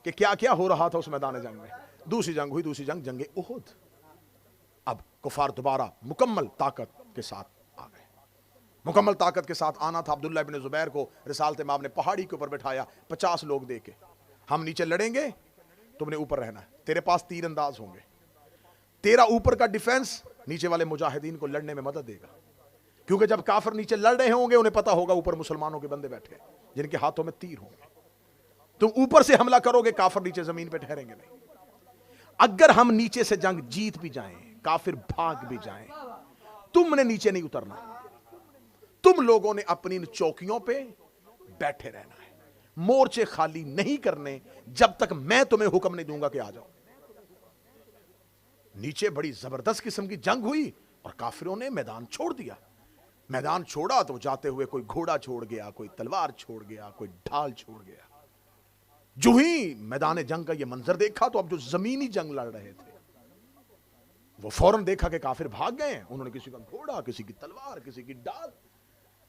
کہ کیا کیا ہو رہا تھا اس میدان جنگ میں۔ دوسری جنگ ہوئی، دوسری جنگ جنگ احد۔ اب کفار دوبارہ مکمل طاقت کے ساتھ آ گئے۔ مکمل طاقت کے ساتھ آنا تھا۔ عبداللہ ابن زبیر کو رسالت امام نے پہاڑی کے اوپر بٹھایا، 50 لوگ دے کے، ہم نیچے لڑیں گے، تم نے اوپر رہنا ہے، تیرے پاس تیر انداز ہوں گے، تیرا اوپر کا ڈیفنس نیچے والے مجاہدین کو لڑنے میں مدد دے گا، کیونکہ جب کافر نیچے لڑ رہے ہوں گے انہیں پتا ہوگا اوپر مسلمانوں کے بندے بیٹھے جن کے ہاتھوں میں تیر ہوں گے، تم اوپر سے حملہ کرو گے، کافر نیچے زمین پہ ٹھہریں گے نہیں۔ اگر ہم نیچے سے جنگ جیت بھی جائیں، کافر بھاگ بھی جائیں، تم نے نیچے نہیں اترنا، تم لوگوں نے اپنی چوکیوں پہ بیٹھے رہنا ہے، مورچے خالی نہیں کرنے جب تک میں تمہیں حکم نہیں دوں گا کہ آ جاؤ۔ نیچے بڑی زبردست قسم کی جنگ ہوئی اور کافروں نے میدان چھوڑ دیا۔ میدان چھوڑا تو جاتے ہوئے کوئی گھوڑا چھوڑ گیا، کوئی تلوار چھوڑ گیا، کوئی ڈھال چھوڑ گیا۔ جو ہی میدان جنگ کا یہ منظر دیکھا تو اب جو زمینی جنگ لڑ رہے تھے وہ فوراً دیکھا کہ کافر بھاگ گئے ہیں، انہوں نے کسی کا گھوڑا، کسی کی تلوار، کسی کی ڈال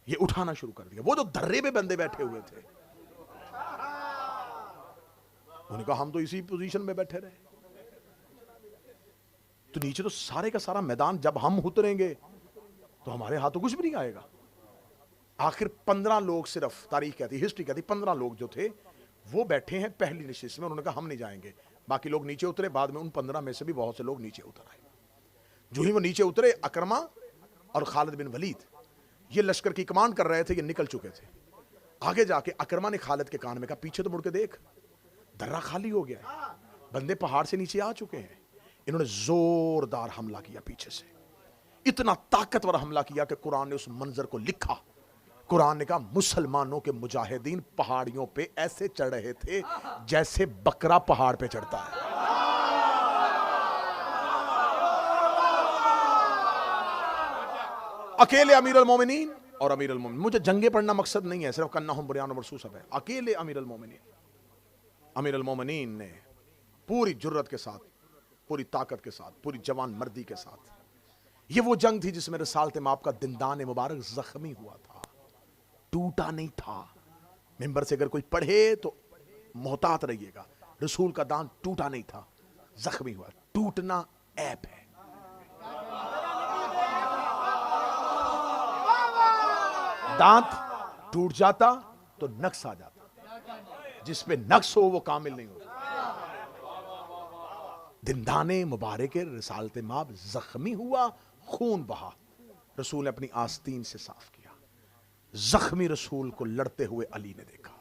یہ اٹھانا شروع کر دیا۔ وہ جو دھرے پہ بندے بیٹھے ہوئے تھے انہوں نے کہا ہم تو اسی پوزیشن میں بیٹھے رہے، تو نیچے تو سارے کا سارا میدان جب ہم اتریں گے تو ہمارے ہاتھوں کچھ بھی نہیں آئے گا۔ آخر 15 لوگ صرف، تاریخ کہتی، ہسٹری کہتی 15 لوگ جو تھے وہ بیٹھے ہیں پہلی نشست میں، انہوں نے کہا ہم نہیں جائیں گے، باقی لوگ نیچے اترے۔ بعد میں ان 15 میں سے بھی بہت سے لوگ نیچے اتر آئے۔ جو ہی وہ نیچے اترے، اکرمہ اور خالد بن ولید یہ لشکر کی کمانڈ کر رہے تھے، یہ نکل چکے تھے. آگے جا کے اکرما نے خالد کے کان میں کہا پیچھے تو مڑ کے دیکھ، درہ خالی ہو گیا ہے، بندے پہاڑ سے نیچے آ چکے ہیں. انہوں نے زوردار حملہ کیا پیچھے سے، اتنا طاقتور حملہ کیا کہ قرآن نے اس منظر کو لکھا. قرآن نے کہا مسلمانوں کے مجاہدین پہاڑیوں پہ ایسے چڑھ رہے تھے جیسے بکرا پہاڑ پہ چڑھتا ہے. اکیلے امیر المومنین اور امیر المومنین، مجھے جنگیں پڑھنا مقصد نہیں ہے، صرف کنہم بریان و مرصوص ہے. اکیلے امیر المومنین نے پوری جرت کے ساتھ، پوری طاقت کے ساتھ، پوری جوان مردی کے ساتھ، یہ وہ جنگ تھی جس میں رسالت مآب کا دندان مبارک زخمی ہوا تھا، ٹوٹا نہیں تھا. ممبر سے اگر کوئی پڑھے تو محتاط رہیے گا، رسول کا دان ٹوٹا نہیں تھا، زخمی ہوا. ٹوٹنا عیب ہے. دانت ٹوٹ جاتا تو نقص آ جاتا، جس پہ نقص ہو وہ کامل نہیں ہوتا. دندان مبارک رسالت مآب زخمی ہوا، خون بہا، رسول نے اپنی آستین سے صاف کیا. زخمی رسول کو لڑتے ہوئے علی نے دیکھا.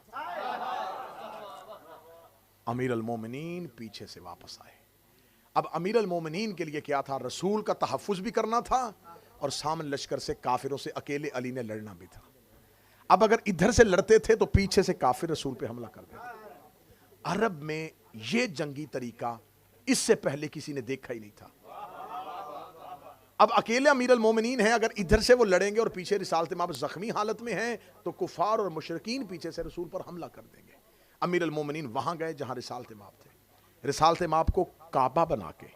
امیر المومنین پیچھے سے واپس آئے. اب امیر المومنین کے لیے کیا تھا؟ رسول کا تحفظ بھی کرنا تھا اور سامنے لشکر سے کافروں سے اکیلے علی نے لڑنا بھی تھا. اب اگر ادھر سے لڑتے تھے تو پیچھے سے کافر رسول پہ حملہ کر دیتے. عرب میں یہ جنگی طریقہ اس سے پہلے کسی نے دیکھا ہی نہیں تھا. اب اکیلے امیر المومنین ہیں، اگر ادھر سے وہ لڑیں گے اور پیچھے رسالت مآب زخمی حالت میں ہیں تو کفار اور مشرکین پیچھے سے رسول پر حملہ کر دیں گے. امیر المومنین وہاں گئے جہاں رسالت مآب تھے. رسالت مآب کو کعبہ بنا کے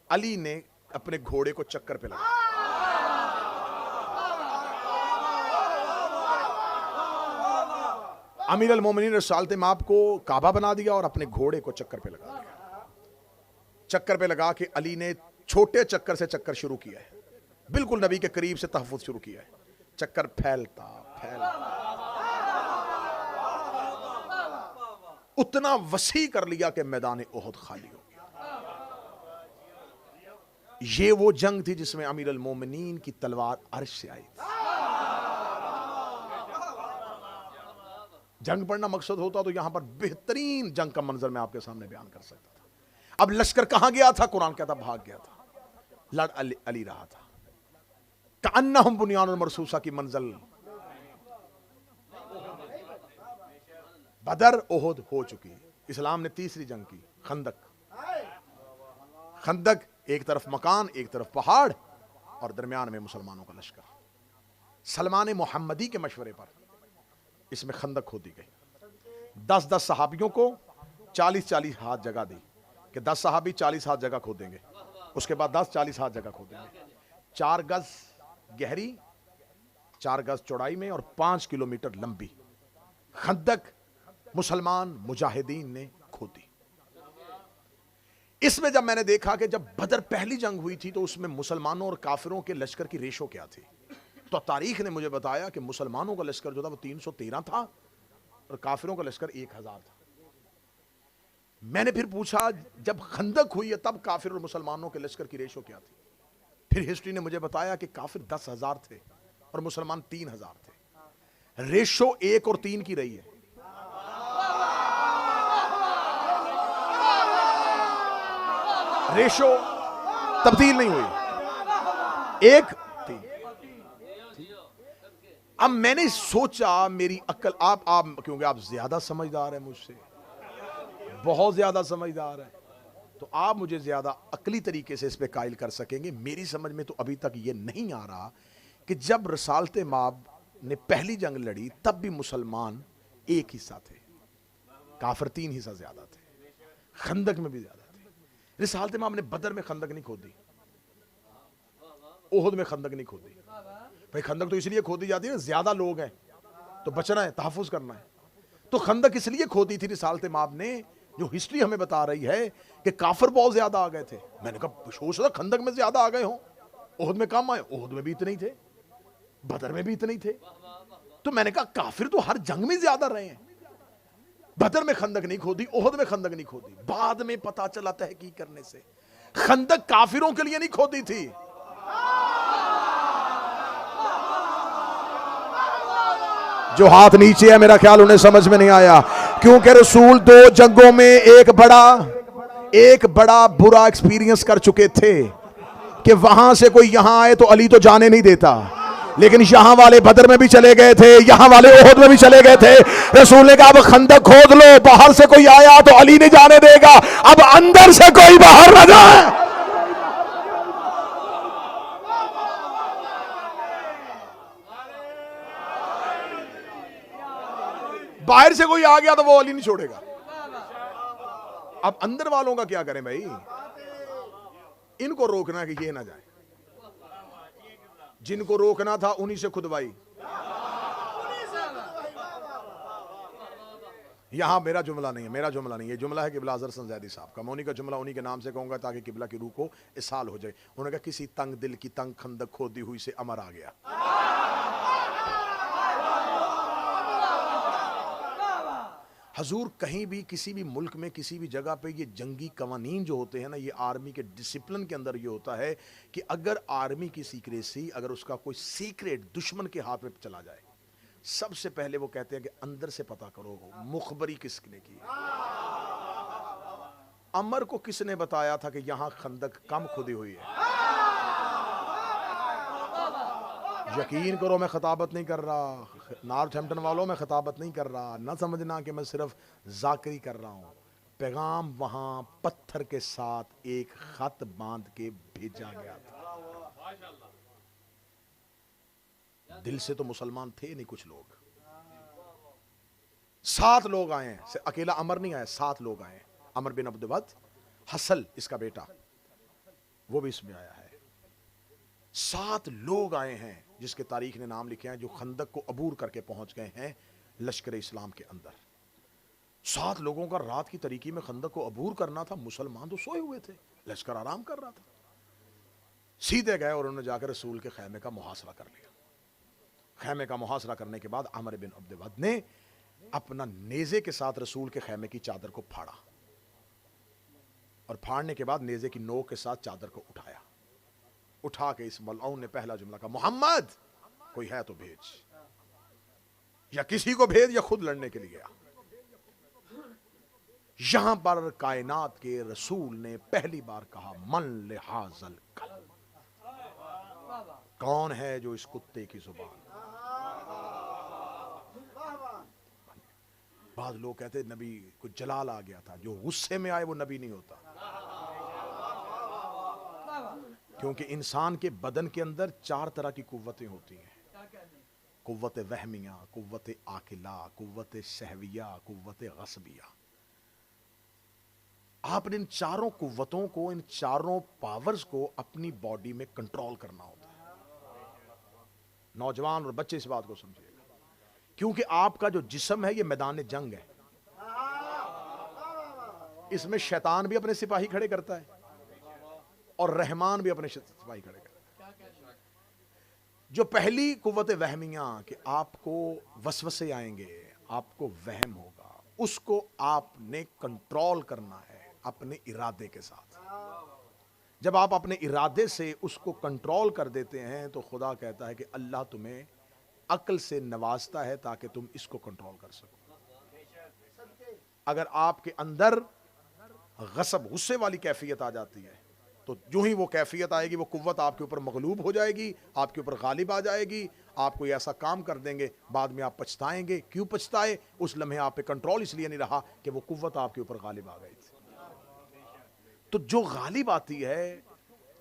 علی نے اپنے گھوڑے کو چکر پہ لگا. امیر المومنین رسالت مآب کو کعبہ بنا دیا اور اپنے گھوڑے کو چکر پہ لگا دیا. چکر پہ لگا کے علی نے چھوٹے چکر سے چکر شروع کیا ہے، بالکل نبی کے قریب سے تحفظ شروع کیا ہے. چکر پھیلتا اتنا وسیع کر لیا کہ میدان احد خالی ہو گیا. یہ وہ جنگ تھی جس میں امیر المومنین کی تلوار عرش سے آئی تھی. جنگ پڑھنا مقصد ہوتا تو یہاں پر بہترین جنگ کا منظر میں آپ کے سامنے بیان کر سکتا تھا. اب لشکر کہاں گیا تھا؟ قرآن کہتا بھاگ گیا تھا، لڑ علی رہا تھا. کأنہم بنیان مرصوصہ کی منزل. بدر احد ہو چکی. اسلام نے تیسری جنگ کی، خندق. خندق ایک طرف مکان، ایک طرف پہاڑ اور درمیان میں مسلمانوں کا لشکر. سلمان محمدی کے مشورے پر اس میں خندق کھودی گئی. 10 صحابیوں کو 40 ہاتھ جگہ دی کہ 10 صحابی 40 ہاتھ جگہ کھودیں گے. اس کے بعد 40 ہاتھ جگہ کھودیں گے. 4 گز گہری، 4 گز چوڑائی میں اور 5 کلومیٹر لمبی خندق مسلمان مجاہدین نے کھودی. اس میں جب میں نے دیکھا کہ جب بدر پہلی جنگ ہوئی تھی تو اس میں مسلمانوں اور کافروں کے لشکر کی ریشو کیا تھی، تو تاریخ نے مجھے بتایا کہ مسلمانوں کا لشکر جو تھا وہ 313 تھا اور کافروں کا لشکر 1000 تھا. میں نے پھر پوچھا جب خندق ہوئی ہے تب کافر اور مسلمانوں کے لشکر کی ریشو کیا تھی؟ پھر ہسٹری نے مجھے بتایا کہ کافر 10,000 تھے اور مسلمان 3,000 تھے. ریشو 1 اور 3 کی رہی ہے. ریشو تبدیل نہیں ہوئی، 1 3. اب میں نے سوچا میری عقل، آپ کیونکہ آپ زیادہ سمجھدار ہیں مجھ سے، بہت زیادہ سمجھدار ہیں، تو آپ مجھے زیادہ عقلی طریقے سے اس پہ قائل کر سکیں گے. میری سمجھ میں تو ابھی تک یہ نہیں آ رہا کہ جب رسالت مآب نے پہلی جنگ لڑی تب بھی مسلمان 1 حصہ تھے، کافر 3 حصہ زیادہ تھے، خندق میں بھی زیادہ تھے. رسالت مآب نے بدر میں خندق نہیں کھودی، احد میں خندق نہیں کھودی. بھائی خندق تو اس لیے کھودی جاتی ہے نا، زیادہ لوگ ہیں تو بچنا ہے، تحفظ کرنا ہے. تو خندق اس لیے کھودی تھی رسالت مآب نے، جو ہسٹری ہمیں بتا رہی ہے کہ کافر بہت زیادہ آ گئے تھے. میں نے کہا سوچ رہا خندق میں زیادہ آ گئے ہوں، احد میں کم آئے. احد میں بھی اتنے ہی تھے، بدر میں بھی اتنے ہی تھے. تو میں نے کہا کافر تو ہر جنگ میں زیادہ رہے ہیں. بدر میں خندق نہیں کھودی، احد میں خندق نہیں کھودی. بعد میں پتا چلا تحقیق کرنے سے خندق کافروں کے لیے نہیں کھودی تھی، جو ہاتھ نیچے ہے میرا خیال انہیں سمجھ میں نہیں آیا. کیونکہ رسول 2 جنگوں میں ایک بڑا برا ایکسپیرینس کر چکے تھے کہ وہاں سے کوئی یہاں آئے تو علی تو جانے نہیں دیتا. لیکن یہاں والے بدر میں بھی چلے گئے تھے, یہاں والے احد میں بھی چلے گئے تھے. رسول نے کہا اب خندق کھود لو, باہر سے کوئی آیا تو علی نہیں جانے دے گا, اب اندر سے کوئی باہر نہ جائے. باہر سے کوئی آ گیا تو وہ علی نہیں چھوڑے گا. اب اندر والوں کا کیا کریں بھائی؟ ان کو روکنا کہ یہ نہ جائے. جن کو روکنا تھا انہی سے کھدوائی. یہاں میرا جملہ نہیں ہے, یہ جملہ ہے قبلہ اظہر زیدی صاحب کا. میں انہی کا جملہ انہی کے نام سے کہوں گا تاکہ قبلہ کی روح کو اسال ہو جائے. انہوں نے کہا کسی تنگ دل کی تنگ خندق کھودی ہوئی سے امر آ گیا. حضور کہیں بھی کسی بھی ملک میں کسی بھی جگہ پہ یہ جنگی قوانین جو ہوتے ہیں نا, یہ آرمی کے ڈسپلن کے اندر یہ ہوتا ہے کہ اگر آرمی کی سیکریسی, اگر اس کا کوئی سیکریٹ دشمن کے ہاتھ میں چلا جائے, سب سے پہلے وہ کہتے ہیں کہ اندر سے پتہ کرو مخبری کس نے کی. عمر کو کس نے بتایا تھا کہ یہاں خندق کم کھدی ہوئی ہے؟ یقین کرو میں خطابت نہیں کر رہا, نارتھ ہیمپٹن والوں میں خطابت نہیں کر رہا, نہ سمجھنا کہ میں صرف ذاکری کر رہا ہوں. پیغام وہاں پتھر کے ساتھ ایک خط باندھ کے بھیجا گیا تھا. دل سے تو مسلمان تھے نہیں کچھ لوگ. 7 لوگ آئے ہیں, اکیلا عمر نہیں آیا, 7 لوگ آئے ہیں. عمر بن عبد ود, حسل اس کا بیٹا, وہ بھی اس میں آیا ہے. 7 لوگ آئے ہیں جس کے تاریخ نے نام لکھے ہیں, جو خندق کو عبور کر کے پہنچ گئے ہیں لشکر اسلام کے اندر. 7 لوگوں کا رات کی تاریکی میں خندق کو عبور کرنا تھا. مسلمان تو سوئے ہوئے تھے, لشکر آرام کر رہا تھا. سیدھے گئے اور انہوں نے جا کر رسول کے خیمے کا محاصرہ کر لیا. خیمے کا محاصرہ کرنے کے بعد عمر بن عبد ود نے اپنا نیزے کے ساتھ رسول کے خیمے کی چادر کو پھاڑا, اور پھاڑنے کے بعد نیزے کی نوک کے ساتھ چادر کو اٹھایا. اٹھا کے اس ملعون نے پہلا جملہ کہا, محمد کوئی ہے تو بھیج, یا کسی کو بھیج یا خود لڑنے کے لیے آ. یہاں پر کائنات کے رسول نے پہلی بار کہا من لحاظ الکلب, کون ہے جو اس کتے کی زبان. بعض لوگ کہتے نبی کو جلال آ گیا تھا, جو غصے میں آئے وہ نبی نہیں ہوتا. کیونکہ انسان کے بدن کے اندر 4 طرح کی قوتیں ہوتی ہیں. قوت وہمیہ, قوت عاقلہ, قوت شہویہ, قوت غصبیہ. آپ نے ان 4 قوتوں کو, ان 4 پاورز کو اپنی باڈی میں کنٹرول کرنا ہوتا ہے. نوجوان اور بچے اس بات کو سمجھیے گا, کیونکہ آپ کا جو جسم ہے یہ میدان جنگ ہے. اس میں شیطان بھی اپنے سپاہی کھڑے کرتا ہے اور رحمان بھی اپنے سپاہی کھڑے کرتا ہے. جو پہلی قوت وہمیہ کہ آپ کو وسوسے آئیں گے, آپ کو وہم ہوگا, اس کو آپ نے کنٹرول کرنا ہے اپنے ارادے کے ساتھ. جب آپ اپنے ارادے سے اس کو کنٹرول کر دیتے ہیں تو خدا کہتا ہے کہ اللہ تمہیں عقل سے نوازتا ہے تاکہ تم اس کو کنٹرول کر سکو. اگر آپ کے اندر غصب, غصے والی کیفیت آ جاتی ہے تو جو ہی وہ کیفیت آئے گی وہ قوت آپ کے اوپر مغلوب ہو جائے گی, آپ کے اوپر غالب آ جائے گی. آپ کوئی ایسا کام کر دیں گے, بعد میں آپ پچھتائیں گے. کیوں پچھتائے؟ اس لمحے آپ پہ کنٹرول اس لیے نہیں رہا کہ وہ قوت آپ کے اوپر غالب آ گئی تھی. تو جو غالب آتی ہے,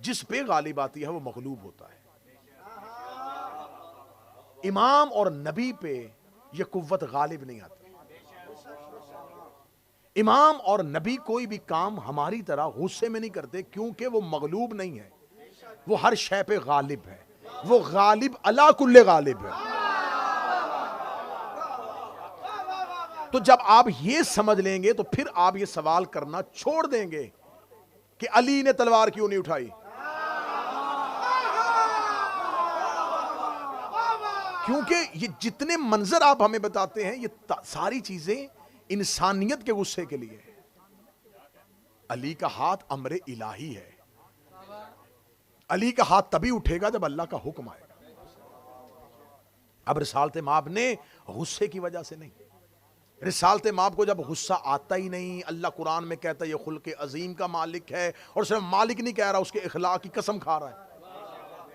جس پہ غالب آتی ہے وہ مغلوب ہوتا ہے. امام اور نبی پہ یہ قوت غالب نہیں آتی. امام اور نبی کوئی بھی کام ہماری طرح غصے میں نہیں کرتے, کیونکہ وہ مغلوب نہیں ہے, وہ ہر شے پہ غالب ہے. وہ غالب علی کل غالب ہے. تو جب آپ یہ سمجھ لیں گے تو پھر آپ یہ سوال کرنا چھوڑ دیں گے کہ علی نے تلوار کیوں نہیں اٹھائی. کیونکہ یہ جتنے منظر آپ ہمیں بتاتے ہیں یہ ساری چیزیں انسانیت کے غصے کے لیے. علی کا ہاتھ امر الہی ہے. علی کا ہاتھ تبھی اٹھے گا جب اللہ کا حکم آئے گا. اب رسالت مآب نے غصے کی وجہ سے نہیں، رسالت مآب کو جب غصہ آتا ہی نہیں، اللہ قرآن میں کہتا ہے یہ خلق عظیم کا مالک ہے، اور صرف مالک نہیں کہہ رہا، اس کے اخلاق کی قسم کھا رہا ہے۔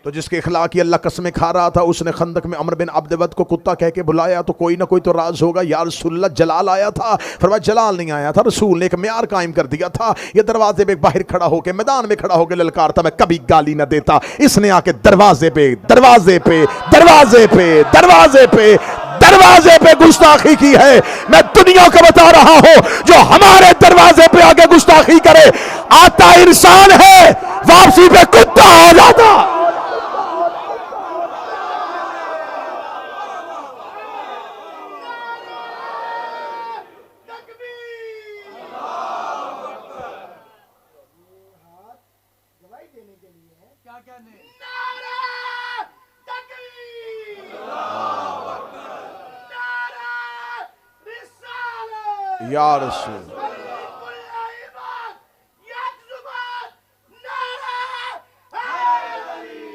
تو جس کے اخلاق کی اللہ قسمیں کھا رہا تھا، اس نے خندق میں عمر بن عبد ود کو کتا کہہ کے بلایا، تو کوئی نہ کوئی تو راز ہوگا، یا رسول اللہ جلال آیا تھا؟ فرمایا جلال نہیں آیا تھا، رسول نے ایک معیار قائم کر دیا تھا، یہ دروازے پہ باہر کھڑا ہو کے میدان میں کھڑا ہو کے للکارتا میں کبھی گالی نہ دیتا، اس نے آ کے دروازے پہ دروازے پہ دروازے پہ دروازے پہ دروازے پہ گستاخی کی ہے۔ میں دنیا کو بتا رہا ہوں، جو ہمارے دروازے پہ آگے گستاخی کرے، آتا انسان ہے، واپسی پہ کتا ہو جاتا۔ یا رسول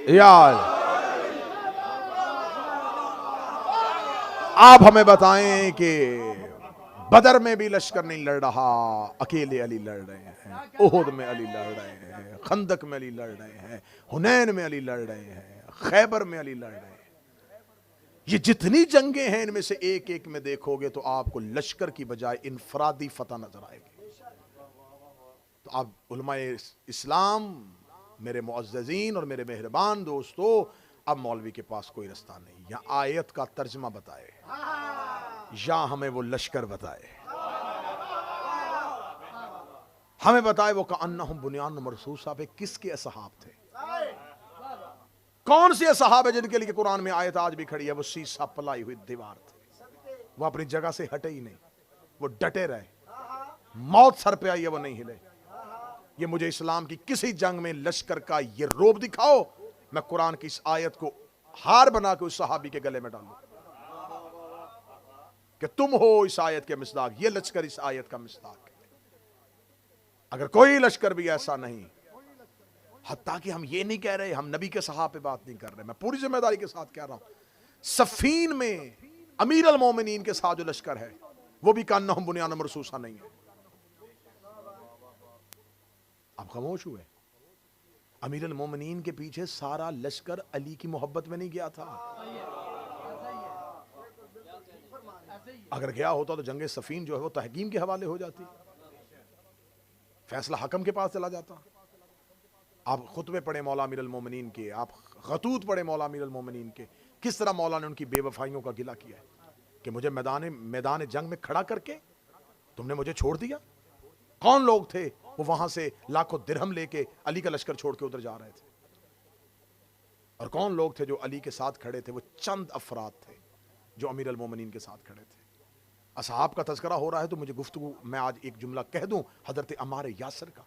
یا آپ ہمیں بتائیں کہ بدر میں بھی لشکر نہیں لڑ رہا، اکیلے علی لڑ رہے ہیں، احد میں علی لڑ رہے ہیں، خندق میں علی لڑ رہے ہیں، حنین میں علی لڑ رہے ہیں، خیبر میں علی لڑ رہے ہیں۔ یہ جتنی جنگیں ہیں ان میں سے ایک ایک میں دیکھو گے تو آپ کو لشکر کی بجائے انفرادی فتح نظر آئے گی۔ تو آپ علماء اسلام، میرے معززین اور میرے مہربان دوستو، اب مولوی کے پاس کوئی رستہ نہیں، یا آیت کا ترجمہ بتائے یا ہمیں وہ لشکر بتائے، ہمیں بتائے وہ کأنہم بنیان مرصوص۔ صاحب کس کے اصحاب تھے؟ کون سے اصحاب ہیں جن کے لیے قرآن میں آیت آج بھی کھڑی ہے؟ وہ سیسا پلائی ہوئی دیوار تھے، وہ اپنی جگہ سے ہٹے ہی نہیں، وہ ڈٹے رہے، موت سر پہ آئی ہے وہ نہیں ہلے۔ یہ مجھے اسلام کی کسی جنگ میں لشکر کا یہ روب دکھاؤ، میں قرآن کی اس آیت کو ہار بنا کے اس صحابی کے گلے میں ڈالوں کہ تم ہو اس آیت کے مصداق، یہ لشکر اس آیت کا مصداق ہے۔ اگر کوئی لشکر بھی ایسا نہیں، حتیٰ کہ ہم یہ نہیں کہہ رہے، ہم نبی کے صحابہ پہ بات نہیں کر رہے، میں پوری ذمہ داری کے ساتھ کہہ رہا ہوں، صفین میں امیر المومنین کے ساتھ جو لشکر ہے وہ بھی کأنہم بنیان مرصوصہ نہیں ہے۔ آپ خاموش ہوئے؟ امیر المومنین کے پیچھے سارا لشکر علی کی محبت میں نہیں گیا تھا۔ اگر گیا ہوتا تو جنگ صفین جو ہے وہ تحکیم کے حوالے ہو جاتی، فیصلہ حکم کے پاس چلا جاتا۔ آپ خطبے پڑھیں مولا امیر المومنین کے، آپ خطوط پڑھیں مولا امیر المومنین کے، کس طرح مولا نے ان کی بے وفائیوں کا گلہ کیا ہے کہ مجھے میدان جنگ میں کھڑا کر کے تم نے مجھے چھوڑ دیا۔ کون لوگ تھے وہ وہاں سے لاکھوں درہم لے کے علی کا لشکر چھوڑ کے ادھر جا رہے تھے، اور کون لوگ تھے جو علی کے ساتھ کھڑے تھے؟ وہ چند افراد تھے جو امیر المومنین کے ساتھ کھڑے تھے۔ اصحاب کا تذکرہ ہو رہا ہے تو مجھے گفتگو میں آج ایک جملہ کہہ دوں حضرت عمار یاسر کا۔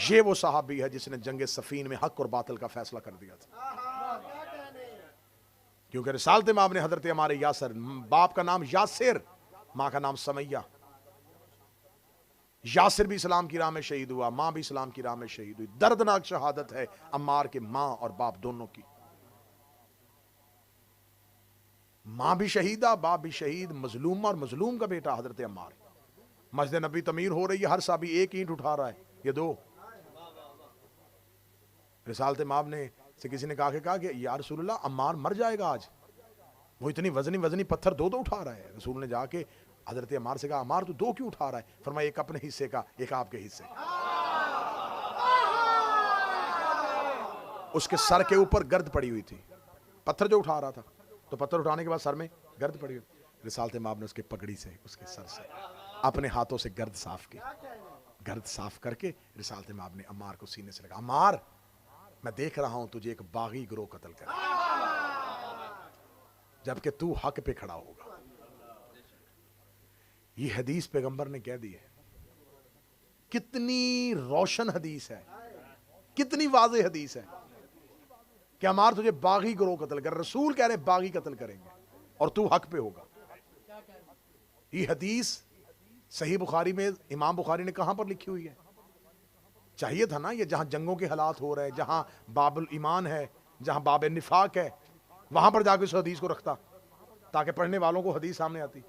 یہ وہ صحابی ہے جس نے جنگ صفین میں حق اور باطل کا فیصلہ کر دیا تھا، کیونکہ رسالت مآب نے حضرت عمار یاسر، باپ کا نام یاسر، ماں کا نام سمیہ، یاسر بھی اسلام کی راہ میں شہید ہوا، ماں بھی اسلام کی راہ میں شہید ہوئی۔ دردناک شہادت ہے عمار کے ماں اور باپ دونوں کی، ماں بھی شہیدہ، باپ بھی شہید، مظلوم اور مظلوم کا بیٹا حضرت عمار۔ مسجد نبی تعمیر ہو رہی ہے، ہر صحابی ایک اینٹ اٹھا رہا ہے، یہ دو۔ رسالت مآب نے سے کسی نے کہا کہ یا رسول اللہ عمار مر جائے گا آج، وہ اتنی وزنی پتھر دو اٹھا رہا ہے۔ رسول نے جا کے حضرت عمار سے کہا عمار تو دو کیوں اٹھا رہا ہے؟ فرمایا ایک اپنے حصے کا، ایک آپ کے حصے کا۔ اس کے سر کے اوپر گرد پڑی ہوئی تھی، پتھر جو اٹھا رہا تھا، تو پتھر اٹھانے کے بعد سر میں گرد پڑی ہوئی۔ رسالت مآب نے اس کے پگڑی سے، اس کے سر سے اپنے ہاتھوں سے گرد صاف کی، گرد صاف کر کے رسالت مآب نے عمار کو سینے سے لگا، عمار میں دیکھ رہا ہوں تجھے ایک باغی گروہ قتل کر، جبکہ تو حق پہ کھڑا ہوگا۔ یہ حدیث پیغمبر نے کہہ دی ہے، کتنی روشن حدیث ہے، کتنی واضح حدیث ہے کہ عمار تجھے باغی گروہ قتل کر، رسول کہہ رہے ہیں باغی قتل کریں گے اور تو حق پہ ہوگا۔ یہ حدیث صحیح بخاری میں امام بخاری نے کہاں پر لکھی ہوئی ہے؟ چاہیے تھا نا یہ جہاں جنگوں کے حالات ہو رہے ہیں، جہاں باب الایمان ہے، جہاں باب نفاق ہے، وہاں پر جا کے اس حدیث کو رکھتا تاکہ پڑھنے والوں کو حدیث سامنے آتی.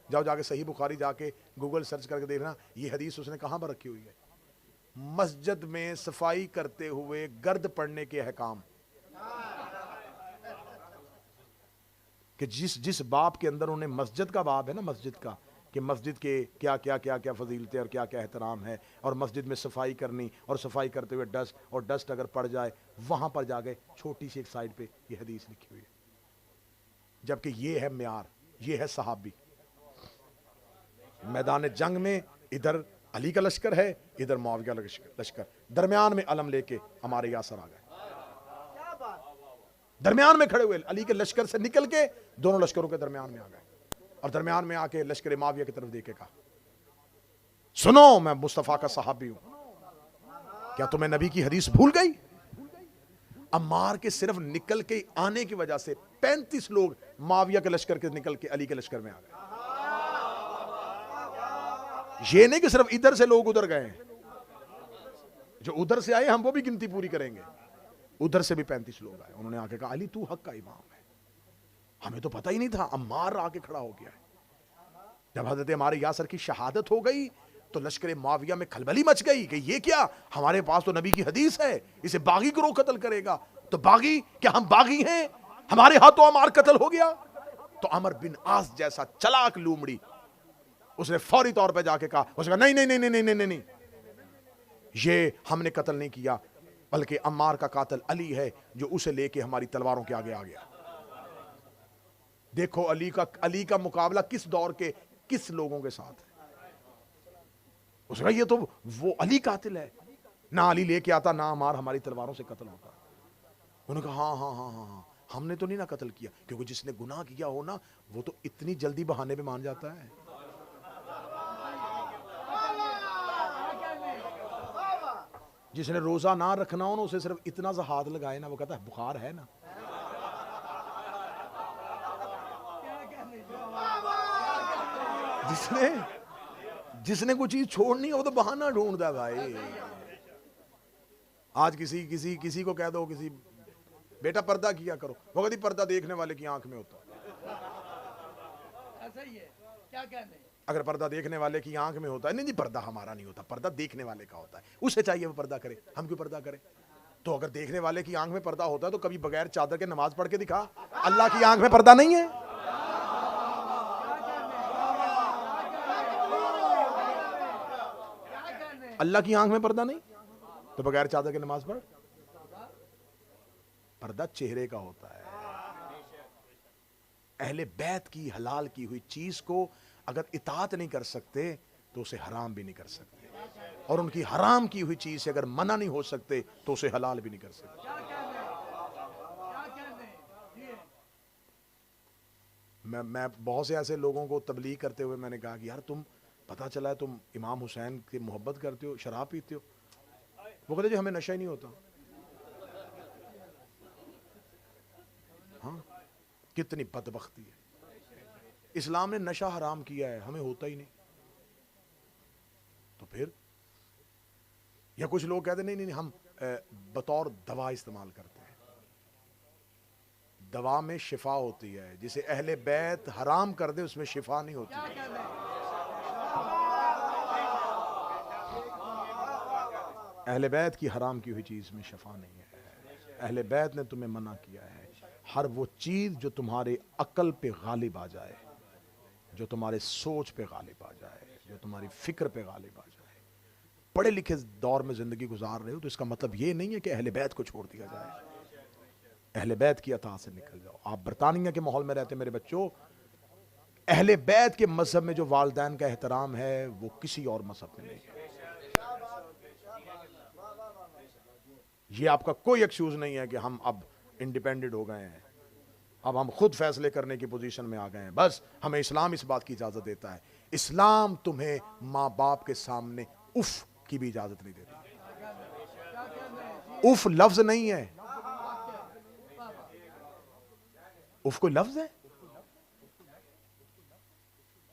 جاؤ جا کے صحیح بخاری جا کے گوگل سرچ کر کے دیکھنا یہ حدیث اس نے کہاں پر رکھی ہوئی ہے. مسجد میں صفائی کرتے ہوئے گرد پڑنے کے احکام، کہ جس باب کے اندر انہیں مسجد کا باب ہے نا، مسجد کا، کہ مسجد کے کیا کیا کیا کیا فضیلتیں اور کیا کیا احترام ہے، اور مسجد میں صفائی کرنی، اور صفائی کرتے ہوئے ڈسٹ اگر پڑ جائے، وہاں پر جا کے چھوٹی سی ایک سائڈ پہ یہ حدیث لکھی ہوئی ہے. جبکہ یہ ہے معیار، یہ ہے صحابی. میدان جنگ میں ادھر علی کا لشکر ہے، ادھر معاویہ کا لشکر، درمیان میں علم لے کے ہمارے یاسر آ گئے، درمیان میں کھڑے ہوئے علی کے لشکر سے نکل کے دونوں لشکروں کے درمیان میں آ گئے، اور درمیان میں آ کے لشکر معاویہ کی طرف دیکھ کے کہا سنو میں مصطفیٰ کا صحابی ہوں، کیا تمہیں نبی کی حدیث بھول گئی؟ عمار کے صرف نکل کے آنے کی وجہ سے 35 لوگ معاویہ کے لشکر کے نکل کے علی کے لشکر میں آ گئے. یہ نہیں کہ صرف ادھر سے لوگ ادھر گئے ہیں، جو ادھر سے آئے ہم وہ بھی گنتی پوری کریں گے، ادھر سے بھی 35 لوگ آئے. انہوں نے آ کے کہا علی تو حق کا امام ہے، ہمیں تو پتہ ہی نہیں تھا. عمار آ کے کھڑا ہو گیا ہے. جب حضرت عمار یاسر کی شہادت ہو گئی تو لشکر معاویہ میں کھلبلی مچ گئی کہ یہ کیا، ہمارے پاس تو نبی کی حدیث ہے، اسے باغی گروہ قتل کرے گا. تو باغی کیا ہم باغی ہیں؟ ہمارے ہاتھوں عمار قتل ہو گیا. تو عمر بن عاص جیسا چلاک لومڑی اس نے فوری طور پہ جا کے کہا، اس نے کہا نہیں نہیں نہیں نہیں نہیں نہیں، یہ ہم نے قتل نہیں کیا، بلکہ عمار کا قاتل علی ہے جو اسے لے کے ہماری تلواروں کے آگے آ گیا. دیکھو علی کا مقابلہ کس دور کے کس لوگوں کے ساتھ ہے. اس نے کہا یہ تو وہ علی قاتل ہے، نہ علی لے کے آتا نہ عمار ہماری تلواروں سے قتل ہوتا. انہوں نے کہا ہاں ہاں ہاں ہاں ہم نے تو نہیں نہ قتل کیا، کیونکہ جس نے گناہ کیا ہو نا وہ تو اتنی جلدی بہانے پہ مان جاتا ہے. جس نے روزہ نہ رکھنا ہو نا اسے صرف اتنا سا ہاتھ لگائے نا وہ کہتا ہے بخار ہے نا. جس نے کوئی چیز چھوڑنی ہے وہ تو بہانہ ڈھونڈتا ہے بھائی. آج کسی کو کہہ دو کسی بیٹا پردہ کیا کرو، وہ کہتی پردہ دیکھنے والے کی آنکھ میں ہوتا ہے. اگر پردہ دیکھنے والے کی آنکھ میں ہوتا ہے، نہیں پردہ ہمارا نہیں ہوتا، پردہ دیکھنے والے کا ہوتا ہے، اسے چاہیے وہ پردہ کرے، ہم کیوں پردہ کریں؟ تو اگر دیکھنے والے کی آنکھ میں پردہ ہوتا ہے تو کبھی بغیر چادر کے نماز پڑھ کے دکھا. اللہ کی آنکھ میں پردہ نہیں ہے. اللہ کی آنکھ میں پردہ نہیں تو بغیر چادر کے نماز پڑھ. پردہ چہرے کا ہوتا ہے. اہل بیت کی حلال کی ہوئی چیز کو اگر اطاعت نہیں کر سکتے تو اسے حرام بھی نہیں کر سکتے، اور ان کی حرام کی ہوئی چیز سے اگر منع نہیں ہو سکتے تو اسے حلال بھی نہیں کر سکتے. میں بہت سے ایسے لوگوں کو تبلیغ کرتے ہوئے میں نے کہا کہ یار تم پتہ چلا ہے تم امام حسین کی محبت کرتے ہو، شراب پیتے ہو. وہ کہتے جی ہمیں نشہ ہی نہیں ہوتا. ہاں کتنی بدبختی ہے. اسلام نے نشہ حرام کیا ہے، ہمیں ہوتا ہی نہیں. تو پھر یا کچھ لوگ کہتے نہیں ہم بطور دوا استعمال کرتے ہیں. دوا میں شفا ہوتی ہے، جسے اہل بیت حرام کر دے اس میں شفا نہیں ہوتی. اہل بیت کی حرام کی ہوئی چیز میں شفا نہیں ہے. اہل بیت نے تمہیں منع کیا ہے ہر وہ چیز جو تمہارے عقل پہ غالب آ جائے، جو تمہارے سوچ پہ غالب آ جائے، جو تمہاری فکر پہ غالب آ جائے. پڑھے لکھے دور میں زندگی گزار رہے ہو تو اس کا مطلب یہ نہیں ہے کہ اہل بیت کو چھوڑ دیا جائے. اہل بیت کی اطاعت سے نکل جاؤ. آپ برطانیہ کے ماحول میں رہتے میرے بچوں، اہل بیت کے مذہب میں جو والدین کا احترام ہے وہ کسی اور مذہب میں نہیں ہے. یہ آپ کا کوئی ایکسکیوز نہیں ہے کہ ہم اب انڈیپینڈنٹ ہو گئے ہیں، اب ہم خود فیصلے کرنے کی پوزیشن میں آ گئے ہیں. بس ہمیں اسلام اس بات کی اجازت دیتا ہے. اسلام تمہیں ماں باپ کے سامنے اف کی بھی اجازت نہیں دیتا. اف لفظ نہیں ہے، اف کوئی لفظ ہے،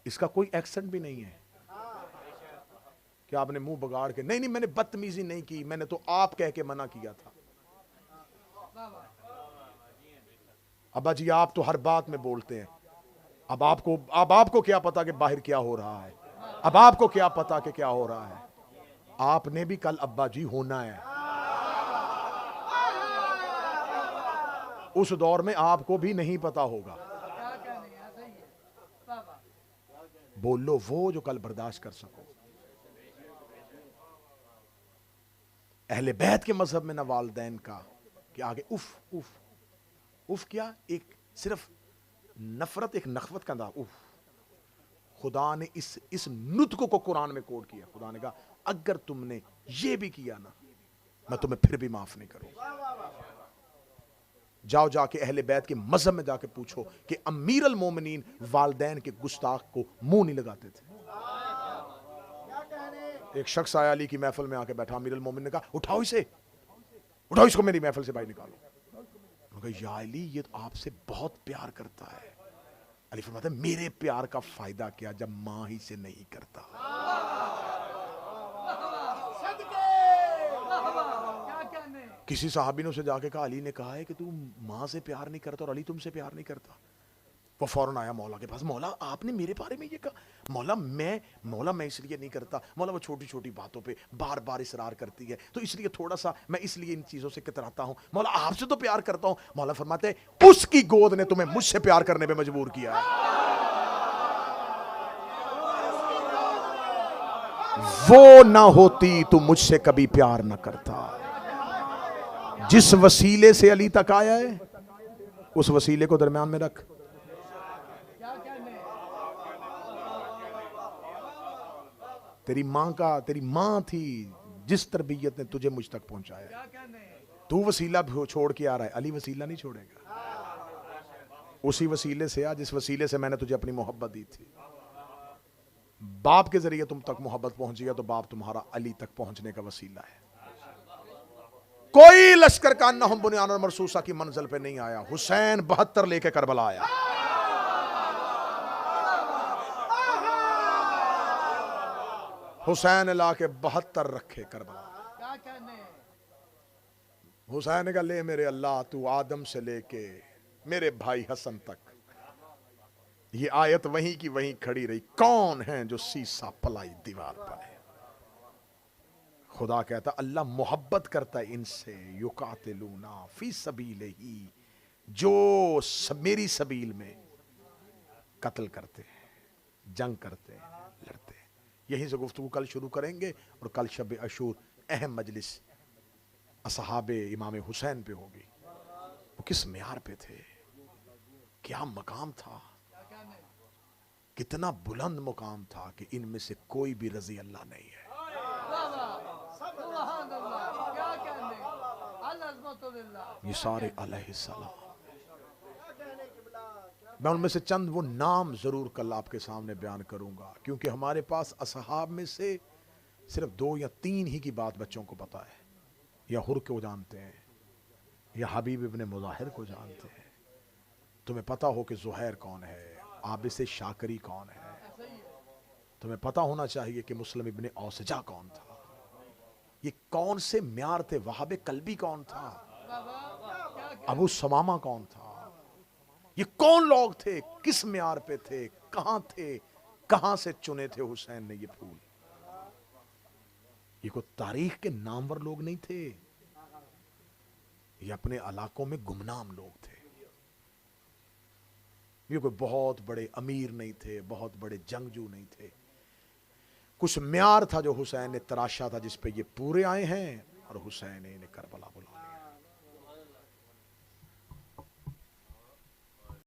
اس کا کوئی ایکسنٹ بھی نہیں ہے. کہ آپ نے منہ بگاڑ کے، نہیں نہیں میں نے بدتمیزی نہیں کی، میں نے تو آپ کہہ کے منع کیا تھا۔ ابا جی آپ تو ہر بات میں بولتے ہیں، اب آپ کو کیا پتا کہ باہر کیا ہو رہا ہے، اب آپ کو کیا پتا کہ کیا ہو رہا ہے، آپ نے بھی کل ابا جی ہونا ہے، اس دور میں آپ کو بھی نہیں پتا ہوگا۔ بولو وہ جو کل برداشت کر سکو۔ اہل بیت کے مذہب میں نہ والدین کا کہ آگے اف اف اف کیا، ایک صرف نفرت، ایک نخوت کا انداز، اف۔ خدا نے اس نطق کو قرآن میں کوڈ کیا، خدا نے کہا اگر تم نے یہ بھی کیا نا میں تمہیں پھر بھی معاف نہیں کروں۔ جاؤ جا کے اہل بیت کے مذہب میں جا کے پوچھو کہ امیر المومنین والدین کے گستاخ کو منہ نہیں لگاتے تھے۔ ایک شخص آیا علی کی محفل میں آ کے بیٹھا، امیر المومنین نے کہا اٹھاؤ اس کو میری محفل سے باہر نکالو۔ انہوں نے کہا یا علی یہ تو آپ سے بہت پیار کرتا ہے۔ علی فرماتا ہے میرے پیار کا فائدہ کیا جب ماں ہی سے نہیں کرتا۔ کسی صحابی نے اسے جا کے کہا علی نے کہا ہے کہ تم ماں سے پیار نہیں کرتا اور علی تم سے پیار نہیں کرتا۔ وہ فوراً آیا مولا کے پاس، مولا آپ نے میرے بارے میں یہ کہا۔ مولا میں اس لیے نہیں کرتا، مولا وہ چھوٹی چھوٹی باتوں پہ بار بار اصرار کرتی ہے تو اس لیے تھوڑا سا میں اس لیے ان چیزوں سے کتراتا ہوں، مولا آپ سے تو پیار کرتا ہوں۔ مولا فرماتے ہیں اس کی گود نے تمہیں مجھ سے پیار کرنے پہ مجبور کیا ہے، وہ نہ ہوتی تو مجھ سے کبھی پیار نہ کرتا۔ جس وسیلے سے علی تک آیا ہے اس وسیلے کو درمیان میں رکھ۔ تیری ماں تھی جس تربیت نے تجھے مجھ تک پہنچایا، تو وسیلہ چھوڑ کے آ رہا ہے، علی وسیلہ نہیں چھوڑے گا۔ اسی وسیلے سے آ جس وسیلے سے میں نے تجھے اپنی محبت دی تھی۔ باپ کے ذریعے تم تک محبت پہنچی ہے تو باپ تمہارا علی تک پہنچنے کا وسیلہ ہے۔ کوئی لشکر کا انہم بنیان اور مرصوصہ کی منزل پہ نہیں آیا، حسین 72 لے کے کربلا آیا۔ حسین لا کے 72 رکھے کربلا۔ حسین نے کہا لے میرے اللہ تو آدم سے لے کے میرے بھائی حسن تک، یہ آیت وہیں کی وہیں کھڑی رہی، کون ہیں جو سیسا پلائی دیوار پر ہے۔ خدا کہتا اللہ محبت کرتا ہے ان سے، یقاتلونا فی سبیلہ، جو میری سبیل میں قتل کرتے ہیں، جنگ کرتے ہیں، لڑتے ہیں۔ یہیں سے گفتگو کل شروع کریں گے اور کل شب عاشور اہم مجلس اصحاب امام حسین پہ ہوگی۔ وہ کس معیار پہ تھے، کیا مقام تھا، کتنا بلند مقام تھا کہ ان میں سے کوئی بھی رضی اللہ نہیں ہے۔ یہ سارے علیہ السلام، میں ان میں سے چند وہ نام ضرور کل آپ کے سامنے بیان کروں گا، کیونکہ ہمارے پاس اصحاب میں سے صرف 2 یا 3 ہی کی بات بچوں کو پتا ہے، یا حر کو جانتے ہیں یا حبیب ابن مظاہر کو جانتے ہیں۔ تمہیں پتا ہو کہ زہیر کون ہے، عابس شاکری کون ہے، تمہیں پتا ہونا چاہیے کہ مسلم ابن اوسجہ کون تھا، یہ کون سے معیار تھے، وہاب قلبی کون تھا، ابو سمامہ کون تھا، یہ کون لوگ تھے، کس معیار پہ تھے، کہاں سے چنے تھے حسین نے یہ پھول۔ یہ کوئی تاریخ کے نامور لوگ نہیں تھے، یہ اپنے علاقوں میں گمنام لوگ تھے۔ یہ کوئی بہت بڑے امیر نہیں تھے، بہت بڑے جنگجو نہیں تھے، کچھ معیار تھا جو حسین نے تراشا تھا، جس پہ یہ پورے آئے ہیں اور حسین نے انہیں کربلا بلا لیا۔